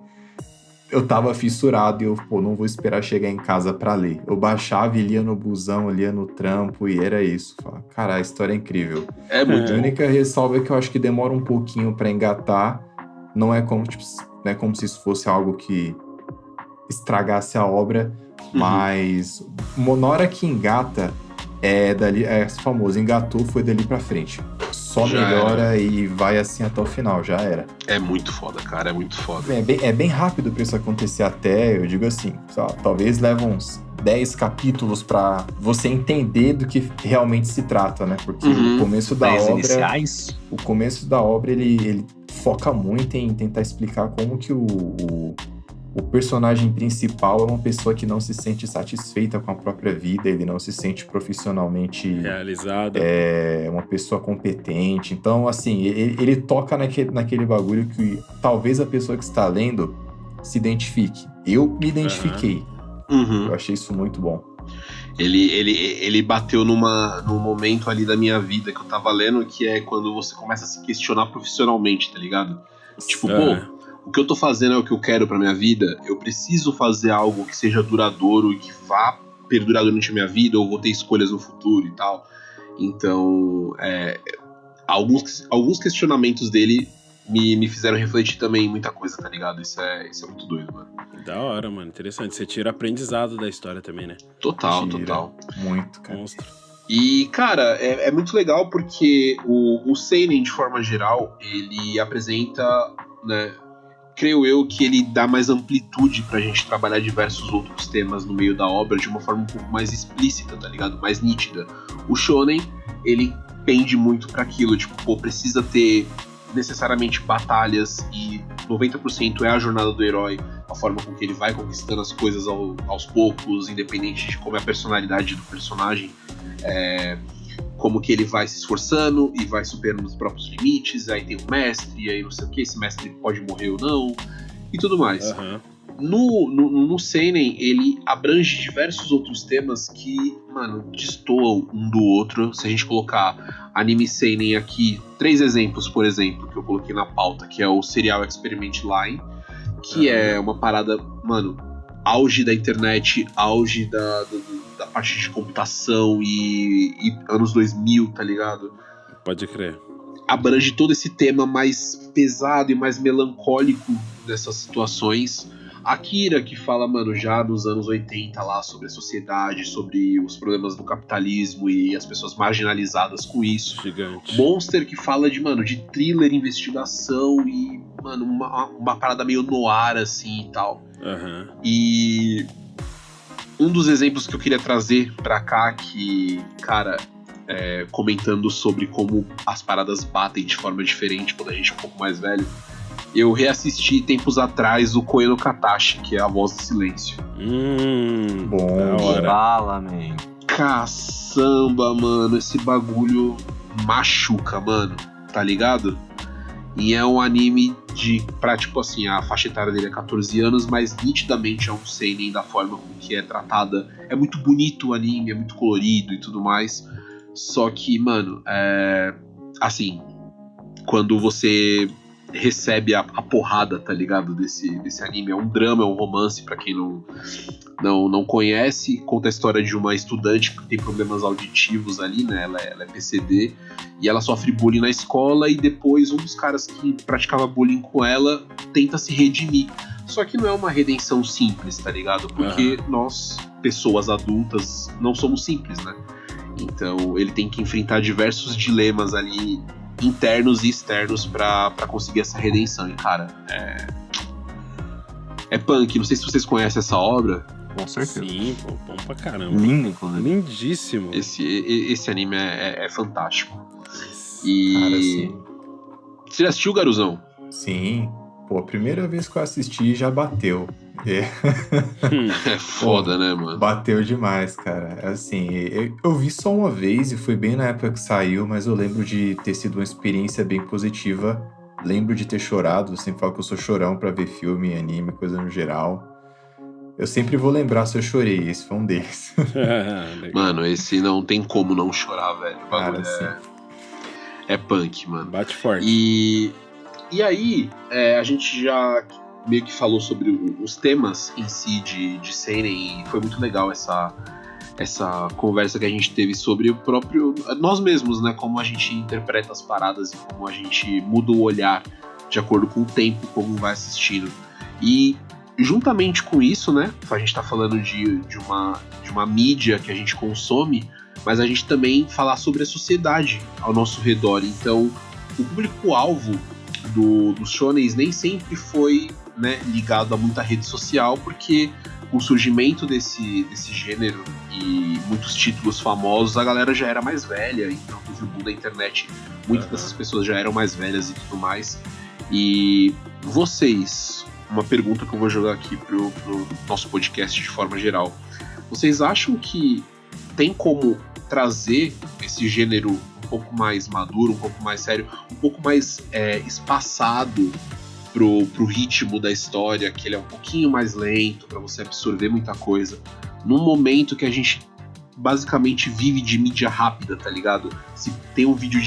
eu tava fissurado e eu, não vou esperar chegar em casa pra ler. Eu baixava e lia no busão, lia no trampo e era isso. Cara, a história é incrível. É muito. A única ressalva é que eu acho que demora um pouquinho pra engatar. Não é como, não é como se isso fosse algo que estragasse a obra, mas na hora que engata, é famoso, engatou, foi dali pra frente. Só já melhora e vai assim até o final, já era. É muito foda, cara, é muito foda. É bem rápido pra isso acontecer até, eu digo assim, talvez leva uns 10 capítulos pra você entender do que realmente se trata, né? Porque o começo da obra... iniciais? O começo da obra, ele foca muito em tentar explicar como que o personagem principal é uma pessoa que não se sente satisfeita com a própria vida, ele não se sente profissionalmente realizado. É uma pessoa competente. Então, assim, ele toca naquele bagulho que talvez a pessoa que está lendo se identifique. Eu me identifiquei. Eu achei isso muito bom. Ele bateu num momento ali da minha vida que eu tava lendo, que é quando você começa a se questionar profissionalmente, tá ligado? Tipo, o que eu tô fazendo é o que eu quero pra minha vida, eu preciso fazer algo que seja duradouro e que vá perdurar durante a minha vida, ou vou ter escolhas no futuro e tal. Então, alguns questionamentos dele me fizeram refletir também em muita coisa, tá ligado? Isso é muito doido, mano. Da hora, mano. Interessante. Você tira aprendizado da história também, né? Total. Muito, cara. Monstro. E, cara, é muito legal porque o seinen, de forma geral, ele apresenta, né, creio eu que ele dá mais amplitude pra gente trabalhar diversos outros temas no meio da obra de uma forma um pouco mais explícita, tá ligado? Mais nítida. O shonen, ele pende muito pra aquilo, tipo, precisa ter necessariamente batalhas e 90% é a jornada do herói, a forma com que ele vai conquistando as coisas aos poucos, independente de como é a personalidade do personagem, como que ele vai se esforçando e vai superando os próprios limites, aí tem o mestre, e aí não sei o que, esse mestre pode morrer ou não, e tudo mais. Uhum. No Seinen, ele abrange diversos outros temas que, mano, destoam um do outro. Se a gente colocar anime Seinen aqui, 3 exemplos, por exemplo, que eu coloquei na pauta, que é o Serial Experiment Line, que é uma parada, mano, auge da internet, auge da parte de computação e anos 2000, tá ligado? Pode crer. Abrange todo esse tema mais pesado e mais melancólico dessas situações. Akira, que fala, mano, já nos anos 80 lá, sobre a sociedade, sobre os problemas do capitalismo e as pessoas marginalizadas com isso. Gigante. Monster, que fala de thriller, investigação e, mano, uma parada meio noir, assim, e tal. Uhum. E um dos exemplos que eu queria trazer pra cá, que, cara, comentando sobre como as paradas batem de forma diferente quando a gente é um pouco mais velho, eu reassisti tempos atrás o Koe no Katachi, que é A Voz do Silêncio. Bom. Da hora. Fala, man. Caçamba, mano, esse bagulho machuca, mano, tá ligado? E é um anime pra, tipo assim, a faixa etária dele é 14 anos, mas nitidamente é um seinen da forma com que é tratada. É muito bonito o anime, é muito colorido e tudo mais. Só que, mano, assim, quando você recebe a porrada, tá ligado, desse anime, é um drama, é um romance, pra quem não conhece. Conta a história de uma estudante que tem problemas auditivos ali, né, ela é PCD, e ela sofre bullying na escola, e depois um dos caras que praticava bullying com ela tenta se redimir. Só que não é uma redenção simples, tá ligado, porque nós, pessoas adultas, não somos simples, né. Então ele tem que enfrentar diversos dilemas ali, internos e externos, pra conseguir essa redenção. E, cara, é punk. Não sei se vocês conhecem essa obra. Com certeza. Sim, pô, bom pra caramba. Lindo, inclusive. Lindíssimo. Esse anime é fantástico. Cara, E sim. você já assistiu, Garuzão? Sim. Pô, a primeira vez que eu assisti já bateu. É foda, né, mano? Bateu demais, cara. Assim, eu vi só uma vez e foi bem na época que saiu, mas eu lembro de ter sido uma experiência bem positiva. Lembro de ter chorado, eu sempre falo que eu sou chorão pra ver filme, anime, coisa no geral. Eu sempre vou lembrar se eu chorei, esse foi um deles. Mano, esse não tem como não chorar, velho. O bagulho Cara, é punk, mano. Bate forte. E aí, a gente já meio que falou sobre os temas em si de Seinen, e foi muito legal essa conversa que a gente teve sobre o próprio nós mesmos, né, como a gente interpreta as paradas e como a gente muda o olhar de acordo com o tempo, como vai assistindo. E juntamente com isso, né, a gente tá falando de uma mídia que a gente consome, mas a gente também falar sobre a sociedade ao nosso redor. Então, o público-alvo dos shonens nem sempre foi, né, ligado a muita rede social, porque com o surgimento desse gênero e muitos títulos famosos, a galera já era mais velha, então teve o boom da internet, muitas dessas pessoas já eram mais velhas e tudo mais. E vocês, uma pergunta que eu vou jogar aqui pro nosso podcast de forma geral, vocês acham que tem como trazer esse gênero um pouco mais maduro, um pouco mais sério, um pouco mais espaçado pro ritmo da história, que ele é um pouquinho mais lento, pra você absorver muita coisa, num momento que a gente basicamente vive de mídia rápida, tá ligado? Se tem um vídeo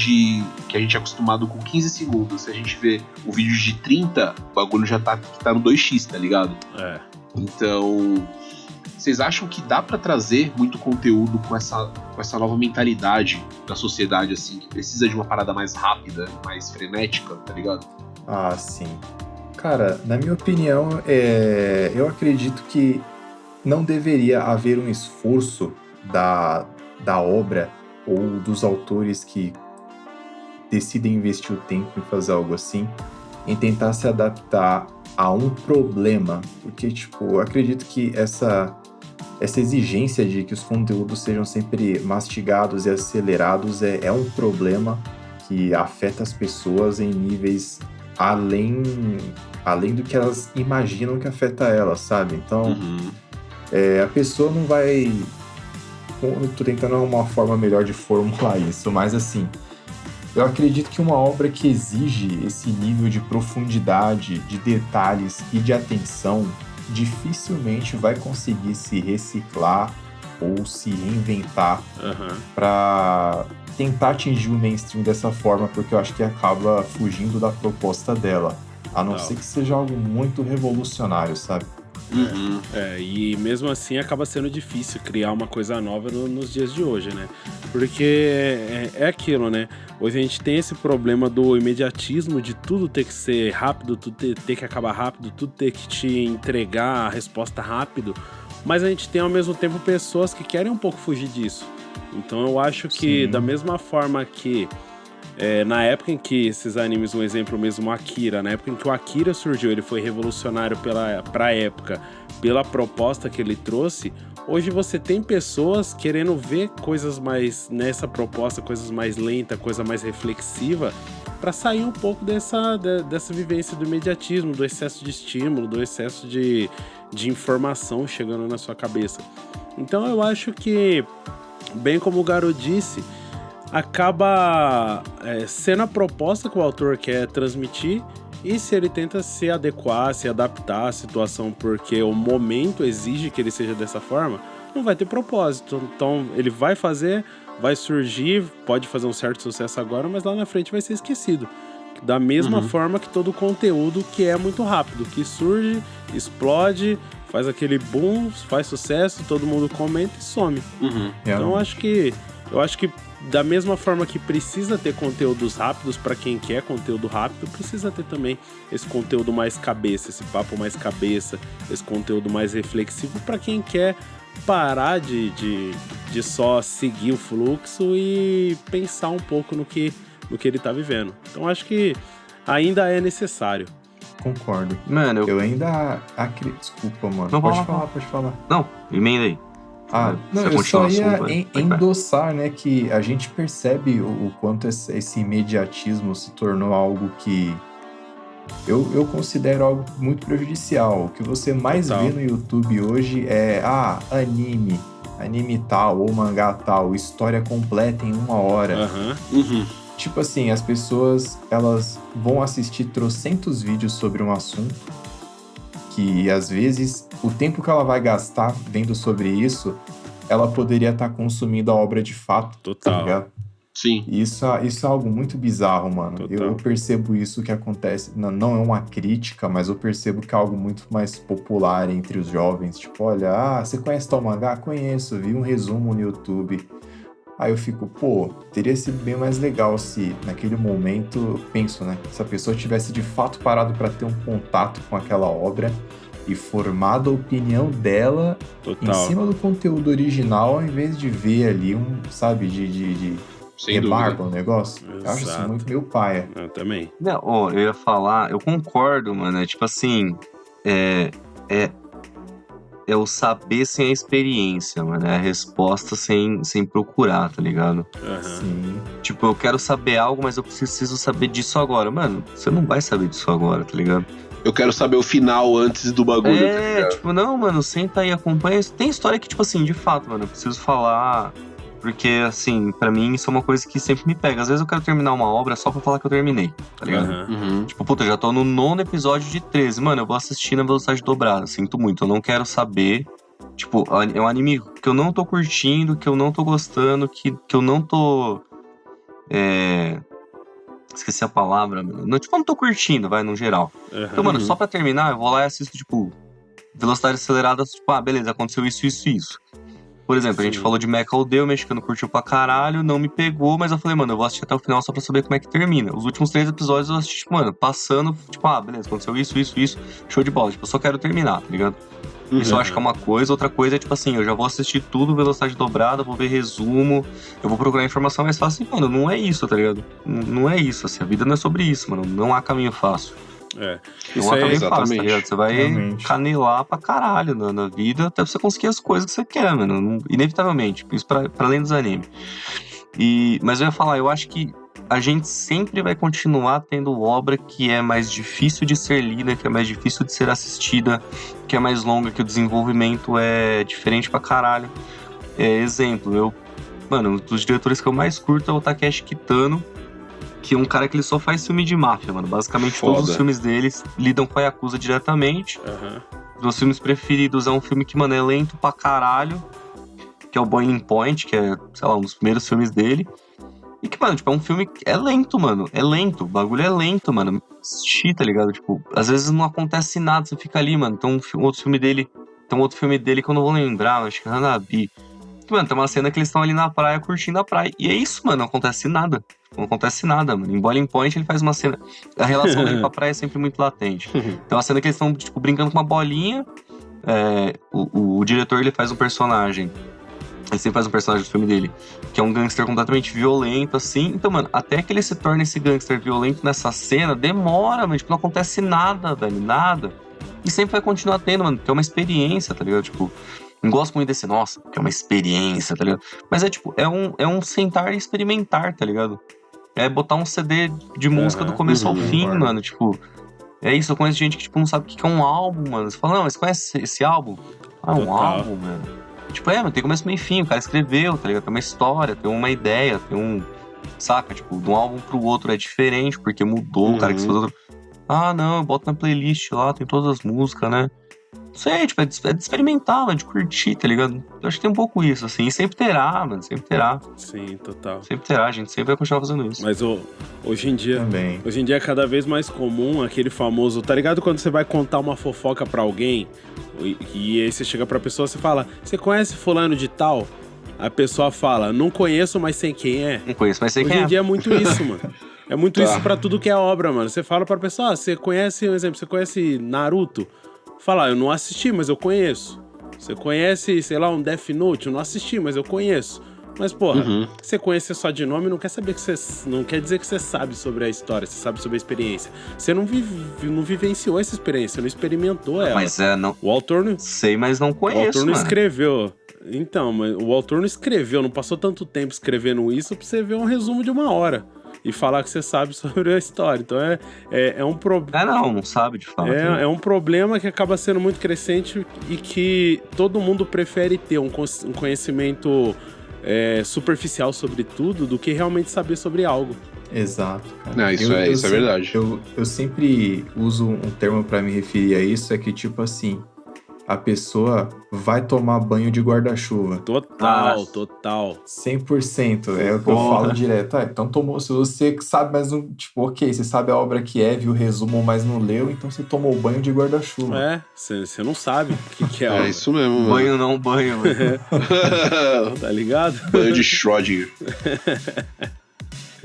que a gente é acostumado com 15 segundos, se a gente vê um vídeo de 30, o bagulho já tá no 2x, tá ligado? Então, vocês acham que dá pra trazer muito conteúdo com essa nova mentalidade da sociedade, assim, que precisa de uma parada mais rápida, mais frenética, tá ligado? Ah, sim. Cara, na minha opinião, eu acredito que não deveria haver um esforço da obra ou dos autores que decidem investir o tempo em fazer algo assim, em tentar se adaptar a um problema. Porque, tipo, eu acredito que essa exigência de que os conteúdos sejam sempre mastigados e acelerados é um problema que afeta as pessoas em níveis além além do que elas imaginam que afeta elas, sabe? Então, Uhum. a pessoa não vai... Eu tô tentando uma forma melhor de formular isso, mas assim, eu acredito que uma obra que exige esse nível de profundidade, de detalhes e de atenção, dificilmente vai conseguir se reciclar ou se reinventar para tentar atingir o mainstream dessa forma, porque eu acho que acaba fugindo da proposta dela, a não ser que seja algo muito revolucionário, sabe? Uhum. E mesmo assim acaba sendo difícil criar uma coisa nova nos dias de hoje, né? Porque é aquilo, né? Hoje a gente tem esse problema do imediatismo, de tudo ter que ser rápido, tudo ter que acabar rápido, tudo ter que te entregar a resposta rápido, mas a gente tem ao mesmo tempo pessoas que querem um pouco fugir disso. Então eu acho que da mesma forma que na época em que esses animes, um exemplo mesmo, Akira, na época em que o Akira surgiu, ele foi revolucionário pra época, pela proposta que ele trouxe. Hoje você tem pessoas querendo ver coisas mais nessa proposta, coisas mais lentas, coisa mais reflexiva, para sair um pouco dessa vivência do imediatismo, do excesso de estímulo, do excesso de informação chegando na sua cabeça. Então eu acho que, bem como o Garo disse, acaba sendo a proposta que o autor quer transmitir, e se ele tenta se adequar, se adaptar à situação porque o momento exige que ele seja dessa forma, não vai ter propósito. Então ele vai fazer, vai surgir, pode fazer um certo sucesso agora, mas lá na frente vai ser esquecido. Da mesma forma que todo conteúdo que é muito rápido, que surge, explode, faz aquele boom, faz sucesso, todo mundo comenta e some. Então eu acho que da mesma forma que precisa ter conteúdos rápidos para quem quer conteúdo rápido, precisa ter também esse conteúdo mais cabeça, esse papo mais cabeça, esse conteúdo mais reflexivo para quem quer parar de só seguir o fluxo e pensar um pouco no que ele tá vivendo. Então acho que ainda é necessário. Concordo. Mano, eu ainda acredito. Desculpa, mano. Não, pode falar. Não, emenda aí. Não, eu só ia endossar, né, que a gente percebe o quanto esse imediatismo se tornou algo que eu considero algo muito prejudicial. O que você mais vê no YouTube hoje é anime tal, ou mangá tal, história completa em 1 hora. Tipo assim, as pessoas, elas vão assistir trocentos vídeos sobre um assunto que, às vezes, o tempo que ela vai gastar vendo sobre isso, ela poderia estar consumindo a obra de fato. Total. Tá ligado? Sim. Isso é algo muito bizarro, mano. Total. Eu percebo isso que acontece. Não é uma crítica, mas eu percebo que é algo muito mais popular entre os jovens. Tipo, olha, você conhece tal mangá? Conheço, vi um resumo no YouTube. Aí eu fico, teria sido bem mais legal se, naquele momento, eu penso, né? Se a pessoa tivesse de fato parado para ter um contato com aquela obra e formado a opinião dela em cima do conteúdo original, ao invés de ver ali de rebarba o negócio. Exato. Eu acho isso muito meu paia. Eu também. Não, eu ia falar, eu concordo, mano. É tipo assim, é o saber sem a experiência, mano. É a resposta sem procurar, tá ligado? Sim. Tipo, eu quero saber algo, mas eu preciso saber disso agora. Mano, você não vai saber disso agora, tá ligado? Eu quero saber o final antes do bagulho. Tá ligado? Tipo, não, mano, senta aí, acompanha. Tem história que, tipo assim, de fato, mano, eu preciso falar. Porque, assim, pra mim isso é uma coisa que sempre me pega. Às vezes eu quero terminar uma obra só pra falar que eu terminei, tá ligado? Tipo, puta, eu já tô no 9º episódio de 13. Mano, eu vou assistir na velocidade dobrada. Sinto muito, eu não quero saber. Tipo, é um anime que eu não tô curtindo, que eu não tô gostando, que eu não tô... Esqueci a palavra, mano. Não, tipo, eu não tô curtindo, vai, no geral. Então, mano, só pra terminar, eu vou lá e assisto, tipo, velocidade acelerada, tipo, beleza, aconteceu isso. Por exemplo, a gente falou de Mecha Odeio, o mexicano curtiu pra caralho, não me pegou, mas eu falei, mano, eu vou assistir até o final só pra saber como é que termina. Os últimos 3 episódios eu assisti, tipo, mano, passando, tipo, beleza, aconteceu isso, show de bola. Tipo, eu só quero terminar, tá ligado? Isso eu acho que é uma coisa. Outra coisa é, tipo assim, eu já vou assistir tudo, velocidade dobrada, vou ver resumo, eu vou procurar informação mais fácil. Mano, não é isso, tá ligado? Não é isso, assim, a vida não é sobre isso, mano. Não há caminho fácil. Não há caminho fácil, tá ligado? Você vai canelar pra caralho na vida até você conseguir as coisas que você quer, mano. Inevitavelmente. Isso pra além dos animes. Mas eu ia falar, eu acho que a gente sempre vai continuar tendo obra que é mais difícil de ser lida, que é mais difícil de ser assistida, que é mais longa, que o desenvolvimento é diferente pra caralho. Exemplo, mano, um dos diretores que eu mais curto é o Takeshi Kitano, que é um cara que ele só faz filme de máfia, mano. Basicamente, todos os filmes deles lidam com a Yakuza diretamente. Os meus filmes preferidos é um filme que, mano, é lento pra caralho, que é o Boiling Point, que é, sei lá, um dos primeiros filmes dele. E que, mano, tipo, é um filme que é lento, mano. É lento, o bagulho é lento, mano. Assistir, tá ligado? Tipo, às vezes não acontece nada, você fica ali, mano. Tem um outro filme dele que eu não vou lembrar, acho que é Hanabi. Mano, tem uma cena que eles estão ali na praia, curtindo a praia. E é isso, mano, não acontece nada. Não acontece nada, mano. Em Boiling Point, ele faz uma cena... A relação dele com a praia é sempre muito latente. Tem uma cena que eles estão, tipo, brincando com uma bolinha. O diretor, ele faz um personagem. Ele sempre faz um personagem do filme dele, que é um gangster completamente violento, assim. Então, mano, até que ele se torne esse gangster violento nessa cena, demora, mano. Tipo, não acontece nada, velho, nada. E sempre vai continuar tendo, mano, porque é uma experiência, tá ligado? Tipo, não gosto muito desse, nossa, que é uma experiência, tá ligado? Mas é, tipo, é um sentar e experimentar, tá ligado? É botar um CD de música do começo ao fim, mano, tipo... É isso, eu conheço gente que, tipo, não sabe o que é um álbum, mano. Você fala, não, mas conhece esse álbum? Ah, um álbum, mano. Tipo, mano, tem começo, meio e fim, o cara escreveu, tá ligado? Tem uma história, tem uma ideia, tem um... Saca? Tipo, de um álbum pro outro é diferente, porque mudou, o cara quis fazer outro... Ah, não, eu boto na playlist lá, tem todas as músicas, né? Não sei, tipo, é de experimentar, mano, de curtir, tá ligado? Eu acho que tem um pouco isso, assim, e sempre terá, mano, sempre terá. Sim, total. Sempre terá, a gente sempre vai continuar fazendo isso. Mas hoje em dia... Também. Hoje em dia é cada vez mais comum aquele famoso... Tá ligado quando você vai contar uma fofoca pra alguém... E aí você chega pra pessoa, você fala, você conhece fulano de tal? A pessoa fala, não conheço, mas sei quem é. Não conheço, mas sei quem é. Hoje em dia é muito isso, mano. É muito isso pra tudo que é obra, mano. Você fala pra pessoa, você conhece, um exemplo, você conhece Naruto? Fala, eu não assisti, mas eu conheço. Você conhece, sei lá, um Death Note? Eu não assisti, mas eu conheço. Mas, porra, você conhecer só de nome não quer saber que você... Não quer dizer que você sabe sobre a história, você sabe sobre a experiência. Você não vivenciou essa experiência, não experimentou ela. Mas não... O autor não... Sei, mas não conheço, O autor não mano. escreveu. Então, mas o autor não escreveu, não passou tanto tempo escrevendo isso pra você ver um resumo de 1 hora. E falar que você sabe sobre a história. Então é um problema. Não sabe de fato. É um problema que acaba sendo muito crescente e que todo mundo prefere ter um conhecimento superficial sobre tudo do que realmente saber sobre algo. Exato, cara. Não, isso é verdade. Eu sempre uso um termo pra me referir a isso, é que tipo assim, a pessoa vai tomar banho de guarda-chuva. Total. 100%. É o que eu falo direto. Então tomou, se você sabe, mas não, tipo, ok, você sabe a obra que viu o resumo, mas não leu, então você tomou banho de guarda-chuva. Você não sabe o que é obra. É isso mesmo, mano. Banho não, banho, mano. Tá ligado? Banho de Schrödinger.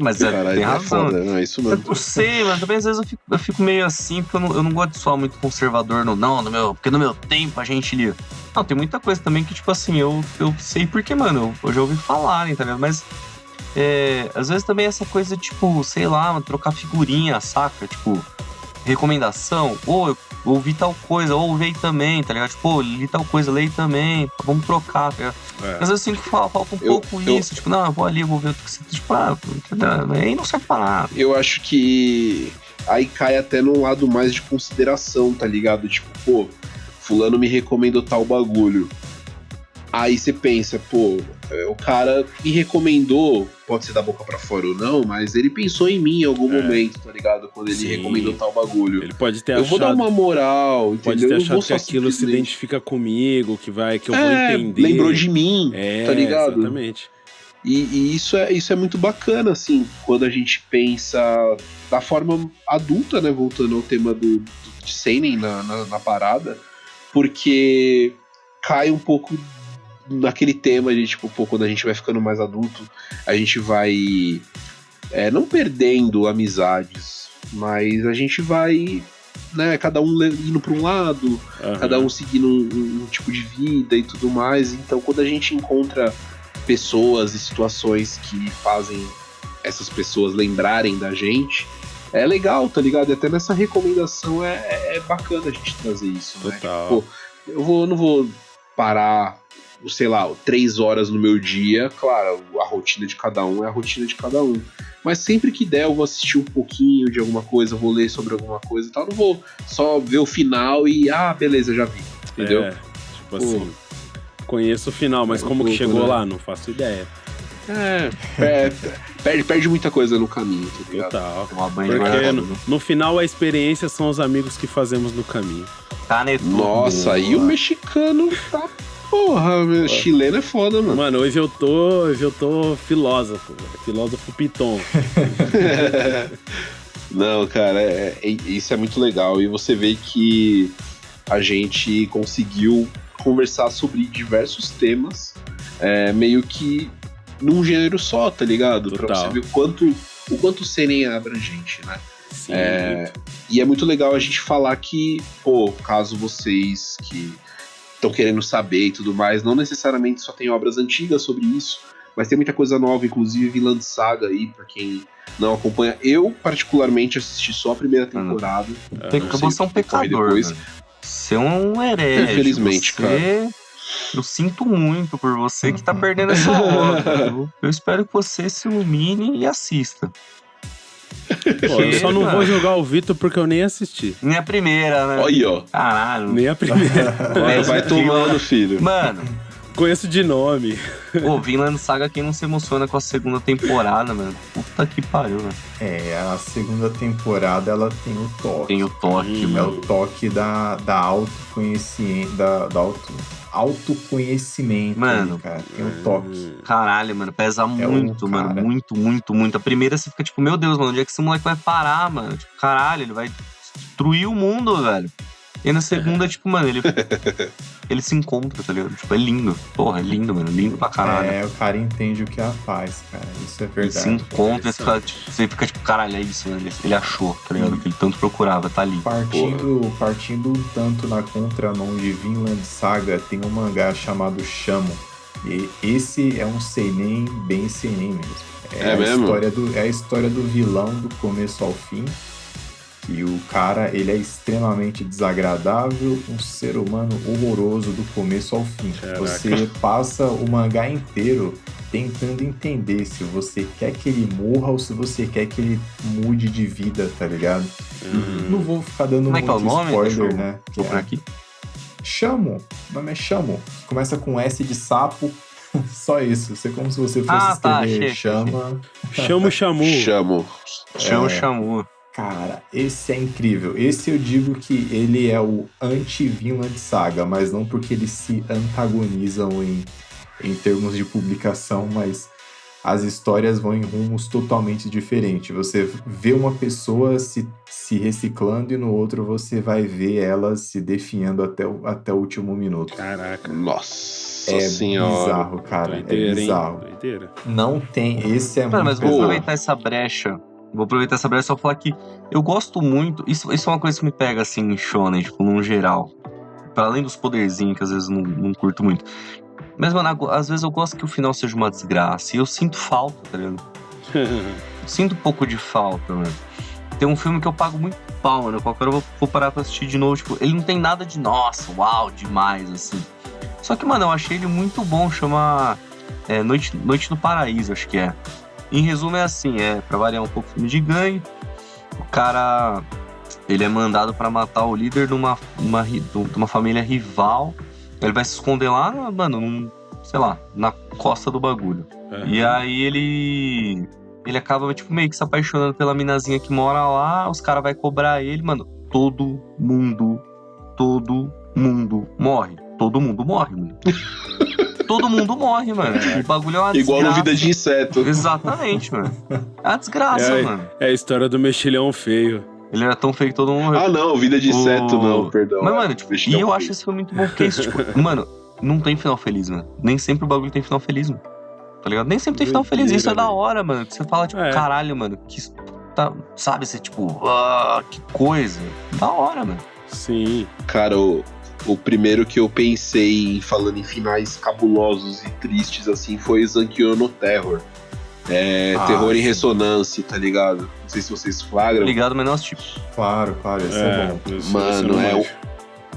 Mas Caralho, tem razão. Foda, não é isso mesmo. Eu não sei, mas também às vezes eu fico meio assim, porque eu não gosto de soar muito conservador, porque no meu tempo a gente lia. Não, tem muita coisa também que, tipo assim, eu sei porque, mano, eu já ouvi falarem, tá ligado? Mas às vezes também essa coisa, tipo, sei lá, trocar figurinha, saca? Tipo, recomendação, ou eu ouvi tal coisa, ou ouvi também, tá ligado? Tipo, li tal coisa, leio também, vamos trocar, tá ligado? Às vezes eu sinto que falta um pouco isso, tipo, não, eu vou ali, eu vou ver o que você... Tipo, aí não serve pra nada. Eu acho que aí cai até num lado mais de consideração, tá ligado? Tipo, pô, fulano me recomendou tal bagulho. Aí você pensa, pô, o cara me recomendou, pode ser da boca pra fora ou não, mas ele pensou em mim em algum momento, tá ligado? Quando ele recomendou tal bagulho. Ele pode ter achado... Eu vou dar uma moral, entendeu? Pode ter achado que aquilo se identifica comigo, que eu vou entender. Lembrou de mim, tá ligado? Exatamente. E isso é muito bacana, assim, quando a gente pensa da forma adulta, né? Voltando ao tema de seinen na parada, porque cai um pouco naquele tema de, tipo, pô, quando a gente vai ficando mais adulto, a gente vai não perdendo amizades, mas a gente vai, né, cada um indo pra um lado, cada um seguindo um tipo de vida e tudo mais. Então, quando a gente encontra pessoas e situações que fazem essas pessoas lembrarem da gente, é legal, tá ligado? E até nessa recomendação é bacana a gente trazer isso, né? Total. Tipo, pô, eu não vou parar, sei lá, 3 horas no meu dia. Claro, a rotina de cada um é a rotina de cada um. Mas sempre que der, eu vou assistir um pouquinho de alguma coisa, vou ler sobre alguma coisa e tal. Não vou só ver o final e, beleza, já vi. Entendeu? Tipo assim, conheço o final, mas como que chegou lá? Não faço ideia. Perde muita coisa no caminho, tá ligado? Total. Porque no final a experiência são os amigos que fazemos no caminho. Nossa, aí o mexicano tá... Porra, meu, chileno é foda, mano. Mano, hoje eu tô filósofo, filósofo piton. Não, cara, isso é muito legal. E você vê que a gente conseguiu conversar sobre diversos temas, meio que num gênero só, tá ligado? Total. Pra você ver o quanto o Senen é abrangente, né? Sim. E é muito legal a gente falar que, caso vocês que estão querendo saber e tudo mais, não necessariamente só tem obras antigas sobre isso, mas tem muita coisa nova, inclusive Vinland Saga aí, pra quem não acompanha. Eu, particularmente, assisti só a primeira temporada. Você é um pecador, né? Você é um herege. Infelizmente, cara. Eu sinto muito por você que tá perdendo essa obra. Eu espero que você se ilumine e assista. Eu só não vou jogar o Vitor porque eu nem assisti. Nem a primeira, né? Olha, ó. Caralho. Nem a primeira. Vai tomando, filho. Mano. Conheço de nome. Vinland Saga, quem não se emociona com a segunda temporada, mano? Puta que pariu, né? A segunda temporada, ela tem o toque. Tem o toque, É mano. o toque da autoconhecimento, mano, ali, cara. Tem o toque. Caralho, mano, pesa muito, mano. Muito, muito, muito. A primeira você fica tipo, meu Deus, mano, onde é que esse moleque vai parar, mano? Tipo, caralho, ele vai destruir o mundo, velho. E na segunda, tipo, mano, ele se encontra, tá ligado? Tipo, é lindo. Porra, é lindo, mano. Lindo pra caralho. O cara entende o que é a paz, cara. Isso é verdade. Ele se encontra, você fica tipo, caralho, é isso, mano. Ele achou, tá ligado? Que ele tanto procurava, tá ali. Partindo um tanto na contramão de Vinland Saga, tem um mangá chamado Shamo. E esse é um seinen, bem seinen mesmo. É a história do vilão do começo ao fim. E o cara, ele é extremamente desagradável, um ser humano horroroso do começo ao fim. Caraca. Você passa o mangá inteiro tentando entender se você quer que ele morra ou se você quer que ele mude de vida, tá ligado? Não vou ficar dando muito spoiler, né? Vou por aqui. Chamo. O nome é Chamo. Começa com S de sapo. Só isso. Você é como se você fosse escrever chama. Chamo. Chamou. Cara, esse é incrível. Esse eu digo que ele é o anti-Vinland Saga, mas não porque eles se antagonizam em termos de publicação, mas as histórias vão em rumos totalmente diferentes. Você vê uma pessoa se reciclando e no outro você vai ver ela se definhando até o último minuto. Caraca. Nossa senhora. Bizarro, cara. Doideira, é bizarro. Doideira. Não tem... Esse é muito Mas pesado. vou aproveitar essa brecha e só falar que eu gosto muito. Isso é uma coisa que me pega assim em shonen, tipo, num geral. Para além dos poderzinhos, que às vezes não curto muito. Mas, mano, às vezes eu gosto que o final seja uma desgraça. E eu sinto falta, tá ligado? Sinto um pouco de falta, mano. Tem um filme que eu pago muito pau, mano. Qualquer hora eu vou parar pra assistir de novo. Tipo, ele não tem nada de nossa, uau, demais, assim. Só que, mano, eu achei ele muito bom. Chama Noite no Paraíso, acho que é. Em resumo é assim, pra variar um pouco o filme de gangue, o cara, ele é mandado pra matar o líder de uma família rival, ele vai se esconder lá, mano, sei lá, na costa do bagulho. E aí ele acaba, tipo, meio que se apaixonando pela minazinha que mora lá, os caras vão cobrar ele, mano, todo mundo morre. Todo mundo morre, mano. Todo mundo morre, mano. O bagulho é uma desgraça. Igual no Vida de Inseto. Exatamente, mano. É uma desgraça, mano. É a história do mexilhão feio. Ele era tão feio que todo mundo morreu. Ah, não, Vida de Inseto não, perdão. Mas, mano, tipo, e eu acho esse filme muito bom, porque isso, tipo, mano, não tem final feliz, mano. Nem sempre o bagulho tem final feliz, mano. Tá ligado? Nem sempre tem final feliz. Isso é da hora, mano. Que você fala, tipo, caralho, mano, que tá, sabe, você, tipo, que coisa. Da hora, mano. Sim. Cara, o primeiro que eu pensei falando em finais cabulosos e tristes assim foi Zankyo no Terror. Terror em ressonância, tá ligado? Não sei se vocês flagram. Ligado, mas não assisti. Claro, esse é bom. Mano,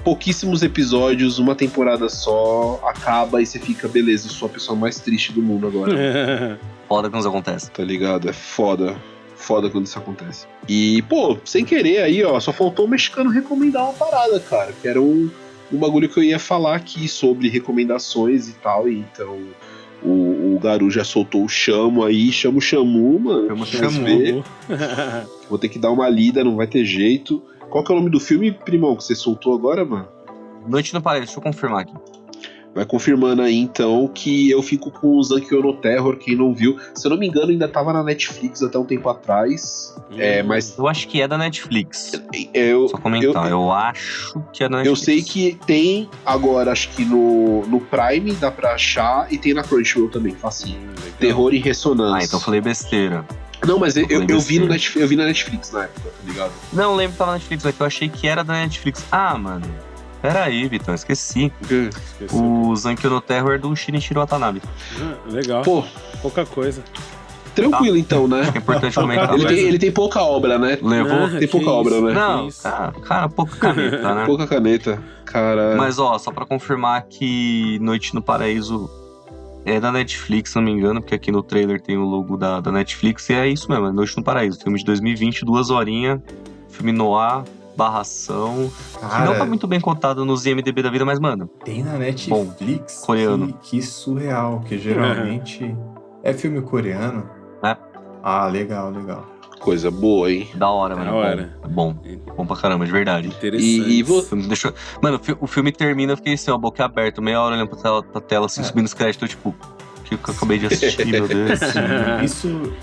pouquíssimos episódios, uma temporada só, acaba e você fica, beleza, eu sou a pessoa mais triste do mundo agora. Foda quando isso acontece. Tá ligado? É foda. Foda quando isso acontece. E, pô, sem querer aí, ó, só faltou o mexicano recomendar uma parada, cara. Que era um bagulho que eu ia falar aqui sobre recomendações e tal. E então, o Garu já soltou o chamo aí. Chama o Chamu, mano. Chamu. Vou ter que dar uma lida, não vai ter jeito. Qual que é o nome do filme, primão, que você soltou agora, mano? Noite no Paraíso, deixa eu confirmar aqui. Vai confirmando aí, então, que eu fico com o Zankyo Terror, quem não viu. Se eu não me engano, ainda tava na Netflix até um tempo atrás. Mas eu acho que é da Netflix. Só comentar, eu acho que é da Netflix. Eu sei que tem agora, acho que no Prime dá pra achar, e tem na Crunchyroll também, facinho. Terror e Ressonância. Ah, então eu falei besteira. Não, mas eu vi na Netflix na época, tá ligado? Não, eu lembro que tava na Netflix, mas que eu achei que era da Netflix. Ah, mano. Pera aí, Vitão, esqueci. O Zankyo no Terror é do Shinichiro Watanabe. Legal. Pô, pouca coisa. Tranquilo, então, né? Acho que é importante comentar. Ele tem pouca obra, né? Levou? Tem pouca obra, né? Não, cara, pouca caneta, né? Pouca caneta, cara. Mas, ó, só pra confirmar que Noite no Paraíso é da Netflix, se não me engano, porque aqui no trailer tem o logo da Netflix, e é isso mesmo, é Noite no Paraíso. Filme de 2020, 2 horinhas, filme noir, barração, que não tá muito bem cotado nos IMDb da vida, mas, mano... Tem na Netflix? Bom, coreano. Que surreal, que geralmente é filme coreano. É. Ah, legal. Coisa boa, hein? Da hora, mano. Bom pra caramba, de verdade. Interessante. Mano, o filme termina, eu fiquei assim, ó, boca aberta, meia hora olhando pra tela, assim, subindo os créditos, tipo... que eu acabei de assistir, meu Deus. Isso...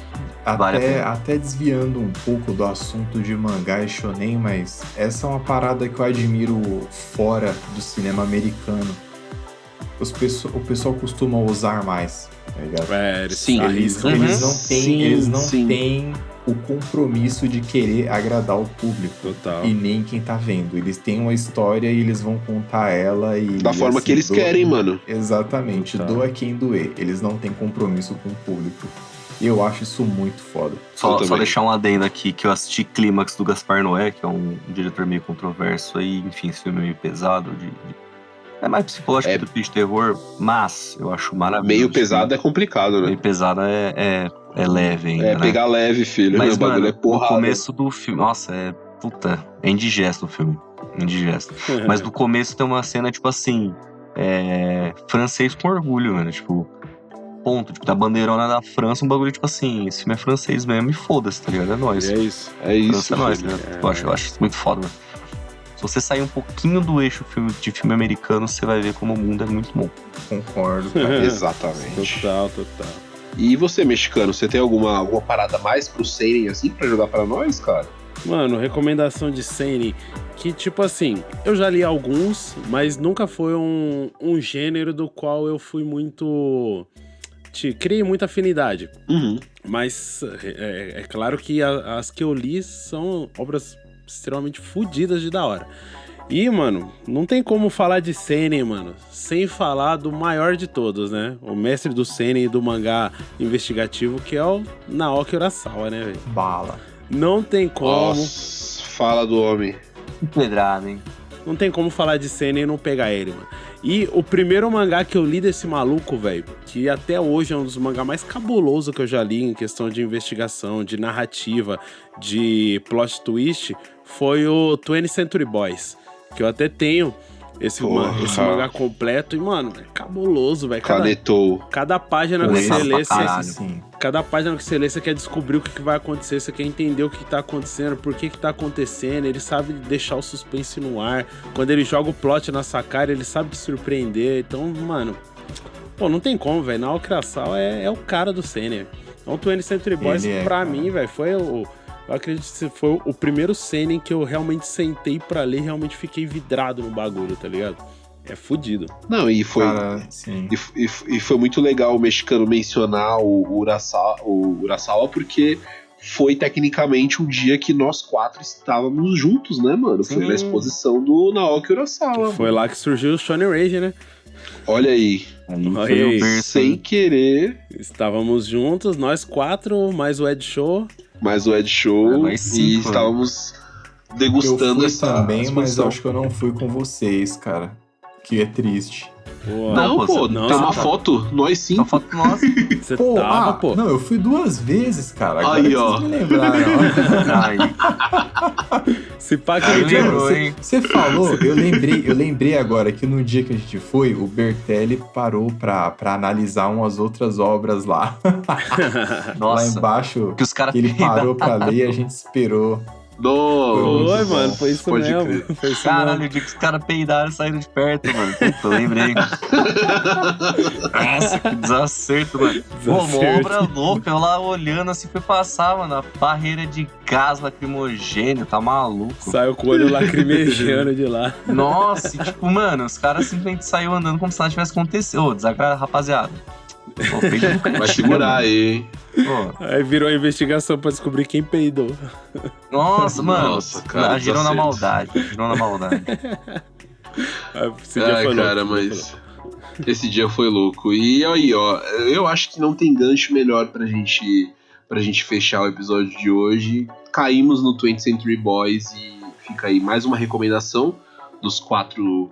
Até desviando um pouco do assunto de mangá e shonen, mas essa é uma parada que eu admiro fora do cinema americano. O pessoal costuma usar mais, tá ligado? Sim, eles não têm o compromisso de querer agradar o público. Total. E nem quem tá vendo. Eles têm uma história e eles vão contar ela e... Da forma que eles querem, mano. Exatamente. Total. Doa quem doer. Eles não têm compromisso com o público. E eu acho isso muito foda. Só deixar um adendo aqui, que eu assisti Clímax do Gaspar Noé, que é um diretor meio controverso aí, enfim, esse filme é meio pesado, é mais psicológico do que de terror, mas eu acho maravilhoso. Meio pesado é complicado, né? Meio pesado é leve ainda, né? Pegar leve, filho. Mas, o bagulho mano, é porrada. No começo do filme, nossa, é indigesto o filme, indigesto. Mas no começo tem uma cena, tipo assim, francês com orgulho, mano, tipo... ponto, tipo, da bandeirona da França, um bagulho tipo assim, esse filme é francês mesmo e foda-se, tá ligado? É nóis. É isso. França é nóis, né? Eu acho isso muito foda, mano. Se você sair um pouquinho do eixo de filme americano, você vai ver como o mundo é muito bom. Concordo, cara. Exatamente. Total. E você, mexicano, você tem alguma parada mais pro seinen, assim, pra jogar pra nós, cara? Mano, recomendação de seinen, que tipo assim, eu já li alguns, mas nunca foi um gênero do qual eu fui muito... criei muita afinidade. Uhum. Mas é claro que as que eu li são obras extremamente fodidas de da hora. E, mano, não tem como falar de seinen, mano, sem falar do maior de todos, né? O mestre do seinen e do mangá investigativo, que é o Naoki Urasawa, né, velho? Bala. Não tem como... Nossa, fala do homem. Que pedrada, hein? Não tem como falar de seinen e não pegar ele, mano. E o primeiro mangá que eu li desse maluco, velho, que até hoje é um dos mangás mais cabulosos que eu já li em questão de investigação, de narrativa, de plot twist, foi o 20th Century Boys, que eu até tenho esse mangá completo e, mano, é cabuloso, velho. Canetou. Cada página que você lê, Sim. cada página que você lê, você quer descobrir o que vai acontecer, você quer entender o que tá acontecendo, por que tá acontecendo, ele sabe deixar o suspense no ar. Quando ele joga o plot na sua cara, ele sabe te surpreender. Então, mano, pô, não tem como, velho. Naoki Urasawa é o cara do seinen. Então, o 20th Century Boys, pra mim, velho, foi eu acredito que foi o primeiro seinen que eu realmente sentei pra ler e realmente fiquei vidrado no bagulho, tá ligado? É fudido. Não, e foi. Cara, sim. E foi muito legal o mexicano mencionar o Urasawa, porque foi tecnicamente um dia que nós 4 estávamos juntos, né, mano? Foi na exposição do Naoki Urasawa. Foi lá que surgiu o Shonen Rage, né? Olha aí. Sem querer. Estávamos juntos, nós 4, mais o Ed Show. Mais o Ed Show. Mais 5, e estávamos degustando eu fui essa também, mas exposição. eu acho que eu não fui com vocês, cara. Que é triste. Pô, Não, pô, não, tem você uma tá- foto, nós sim. Então foto nossa. Você tava, pô. Não, eu fui 2 vezes, cara. Agora Aí, que ó. vocês me lembraram. ó. Aí, Se pá Aí aquele dia. lembrou, hein? Você falou, eu lembrei agora que no dia que a gente foi, o Bertelli parou pra analisar umas outras obras lá. Lá Nossa. embaixo, Que os caras que ele parou pra peidaram. ler e a gente esperou. Nossa, Foi, mano, foi isso pode mesmo. crer. Foi isso Caralho, mesmo. o dia que os caras peidaram e saíram de perto, mano. Puta, eu lembrei. Nossa, que desacerto, mano. Pô, uma Desacerto. obra louca. Eu lá olhando assim, fui passar, mano. A barreira de gás lacrimogêneo, tá maluco. Saiu com o olho lacrimejando de lá. Nossa, e, tipo, mano, os caras simplesmente saíram andando como se nada tivesse acontecido. Ô, desagrada, rapaziada. Pô, peito no cantinho, Vai segurar mano. aí, hein? Pô, Aí virou a investigação pra descobrir quem peidou. nossa, mano. Nossa, cara, Girou na desacerto. maldade. Girou na maldade. Aí, esse dia Ai, foi cara, louco, mas esse dia foi louco. E aí, ó, eu acho que não tem gancho melhor pra gente fechar o episódio de hoje. Caímos no 20th Century Boys e fica aí mais uma recomendação dos 4,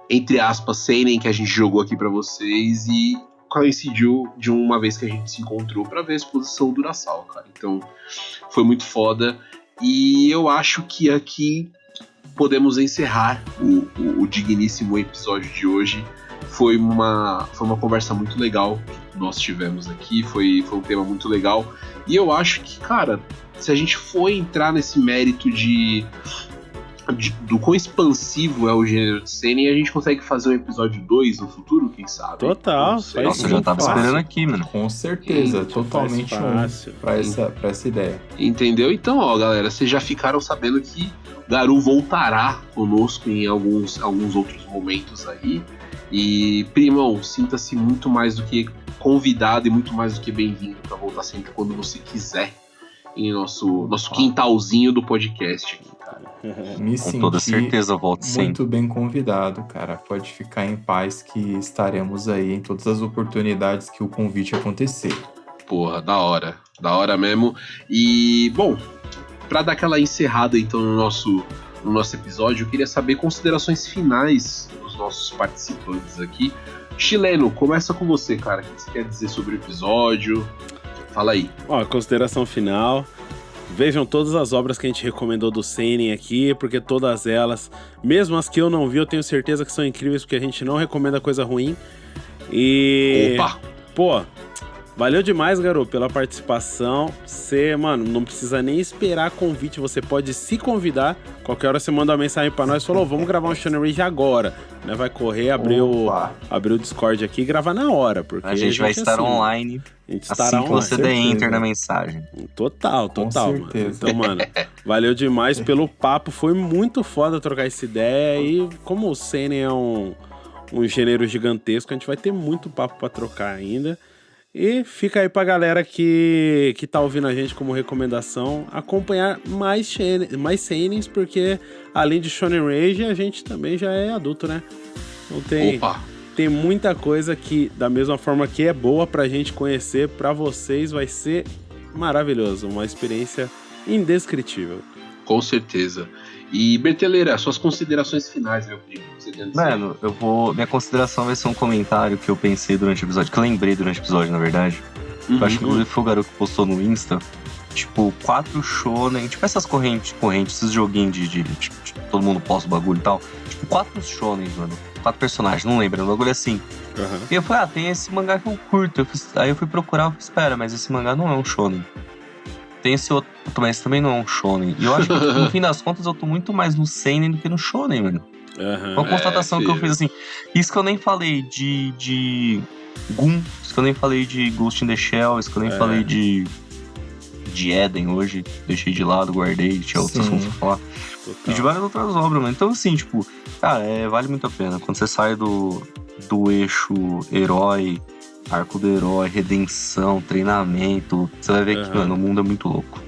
entre aspas, seinen que a gente jogou aqui pra vocês e coincidiu de uma vez que a gente se encontrou pra ver a exposição do Urasawa, cara. Então, foi muito foda. E eu acho que aqui podemos encerrar o digníssimo episódio de hoje. Foi uma conversa muito legal que nós tivemos aqui, foi um tema muito legal. E eu acho que, cara, se a gente for entrar nesse mérito do quão expansivo é o gênero de seinen, a gente consegue fazer um episódio 2 no futuro, quem sabe? Total, Não sei. faz Nossa, eu já tava Fácil. esperando aqui, mano. Com certeza, Sim, totalmente fácil. pra essa ideia. Entendeu? Então, ó, galera, vocês já ficaram sabendo que Garu voltará conosco em alguns outros momentos aí. E, primão, sinta-se muito mais do que convidado e muito mais do que bem-vindo pra voltar sempre quando você quiser em nosso quintalzinho do podcast aqui, cara. Me Com toda senti certeza eu volto sempre. muito bem convidado, cara. Pode ficar em paz que estaremos aí em todas as oportunidades que o convite acontecer. Porra, da hora mesmo. E, bom, pra dar aquela encerrada então no nosso episódio, eu queria saber considerações finais dos nossos participantes aqui. Chileno, começa com você, cara. O que você quer dizer sobre o episódio? Fala aí. Ó, consideração final. Vejam todas as obras que a gente recomendou do seinen aqui, porque todas elas, mesmo as que eu não vi, eu tenho certeza que são incríveis, porque a gente não recomenda coisa ruim. E... Opa! Pô, valeu demais, garoto, pela participação. Você, mano, não precisa nem esperar convite, você pode se convidar. Qualquer hora você manda uma mensagem pra nós e falou, vamos gravar um Shonen Rage agora. Né? Vai correr, abrir o Discord aqui e gravar na hora. Porque A gente vai estar assim, online A gente estará assim que online. você der certeza. enter na mensagem. Total, Com mano. certeza. Então, mano, valeu demais pelo papo. Foi muito foda trocar essa ideia. E como o seinen é um gênero gigantesco, a gente vai ter muito papo pra trocar ainda. E fica aí pra galera que tá ouvindo a gente como recomendação acompanhar mais seinens, porque além de Shonen Rage, a gente também já é adulto, né? Então tem muita coisa que, da mesma forma que é boa pra gente conhecer, pra vocês vai ser maravilhoso. Uma experiência indescritível. Com certeza. E, Berteleira, suas considerações finais, meu primo. Você tem a dizer? Mano, minha consideração vai ser um comentário que eu pensei durante o episódio, que eu lembrei durante o episódio, na verdade. Uhum. Eu acho que inclusive foi o garoto que postou no Insta. Tipo, 4 shonen, tipo essas correntes, esses joguinhos de todo mundo posta o bagulho e tal. Tipo, 4 shonen, mano. 4 personagens, não lembro, um bagulho assim. Uhum. E eu falei, tem esse mangá que eu curto. Aí eu fui procurar, eu falei, espera, mas esse mangá não é um shonen. Tem esse outro, mas esse também não é um shonen. E eu acho que, no fim das contas, eu tô muito mais no seinen do que no shonen, mano. Uhum. Uma constatação que eu filho. fiz assim. Isso que eu nem falei de Gun, isso que eu nem falei de Ghost in the Shell, isso que eu nem falei de Eden hoje. Deixei de lado, guardei, tinha outros Sim. assuntos pra falar. E de várias outras obras, mano. Então, assim, tipo, cara, vale muito a pena. Quando você sai do eixo herói, arco do herói, redenção, treinamento, você vai ver que, mano, o mundo é muito louco.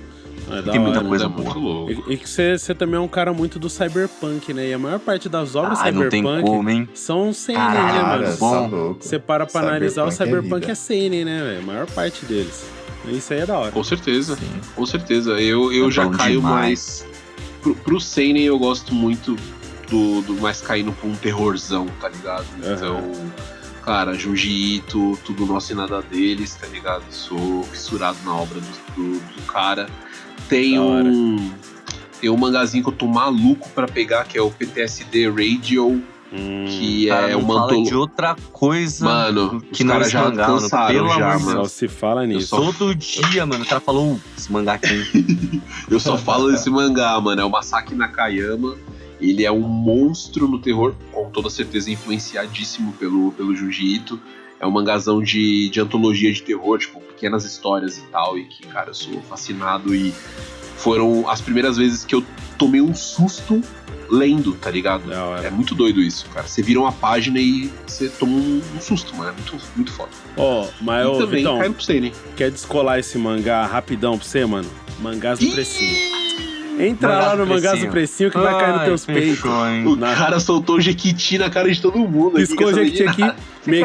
É da Tem muita hora. coisa É muito boa. louco. E que você também é um cara muito do cyberpunk, né? E a maior parte das obras Ah, não tem cyberpunk como, hein? são seinen, né, Caralho, mano? Cara, bom. tá louco. Você para pra analisar, o Cyberpunk é cyberpunk vida. é seinen, né, velho? A maior parte deles. Isso aí é da hora. Com certeza. Sim. Com certeza. Eu É já bom caio demais. pro seinen eu gosto muito do mais caindo pra um terrorzão, tá ligado? Então, cara, Junji Ito, tudo nosso e nada deles, tá ligado? Sou fissurado na obra do cara. Tem um mangazinho que eu tô maluco pra pegar, que é o PTSD Radio, que cara, é não uma fala de outra coisa, mano, que os não caras esse já mangá, mano. cansaram Pelo já, amor de mano. Só se fala nisso. Todo dia, mano, o cara falou esse mangá aqui. Eu só falo desse mangá, mano. É o Masaki Nakayama. Ele é um monstro no terror, com toda certeza influenciadíssimo pelo Junji Ito. É um mangazão de antologia de terror, tipo, pequenas histórias e tal. E que, cara, eu sou fascinado. E foram as primeiras vezes que eu tomei um susto lendo, tá ligado? É muito doido isso, cara. Você vira uma página e você toma um susto, mano. É muito, muito foda. Mas e também Vitão, cai pro Seinen. quer descolar esse mangá rapidão pra você, mano? Mangás do Precinho. Entra lá no Mangás do Precinho que vai cair nos teus peitos. O cara soltou o Jequiti na cara de todo mundo. Piscou o Jequiti aqui. Minha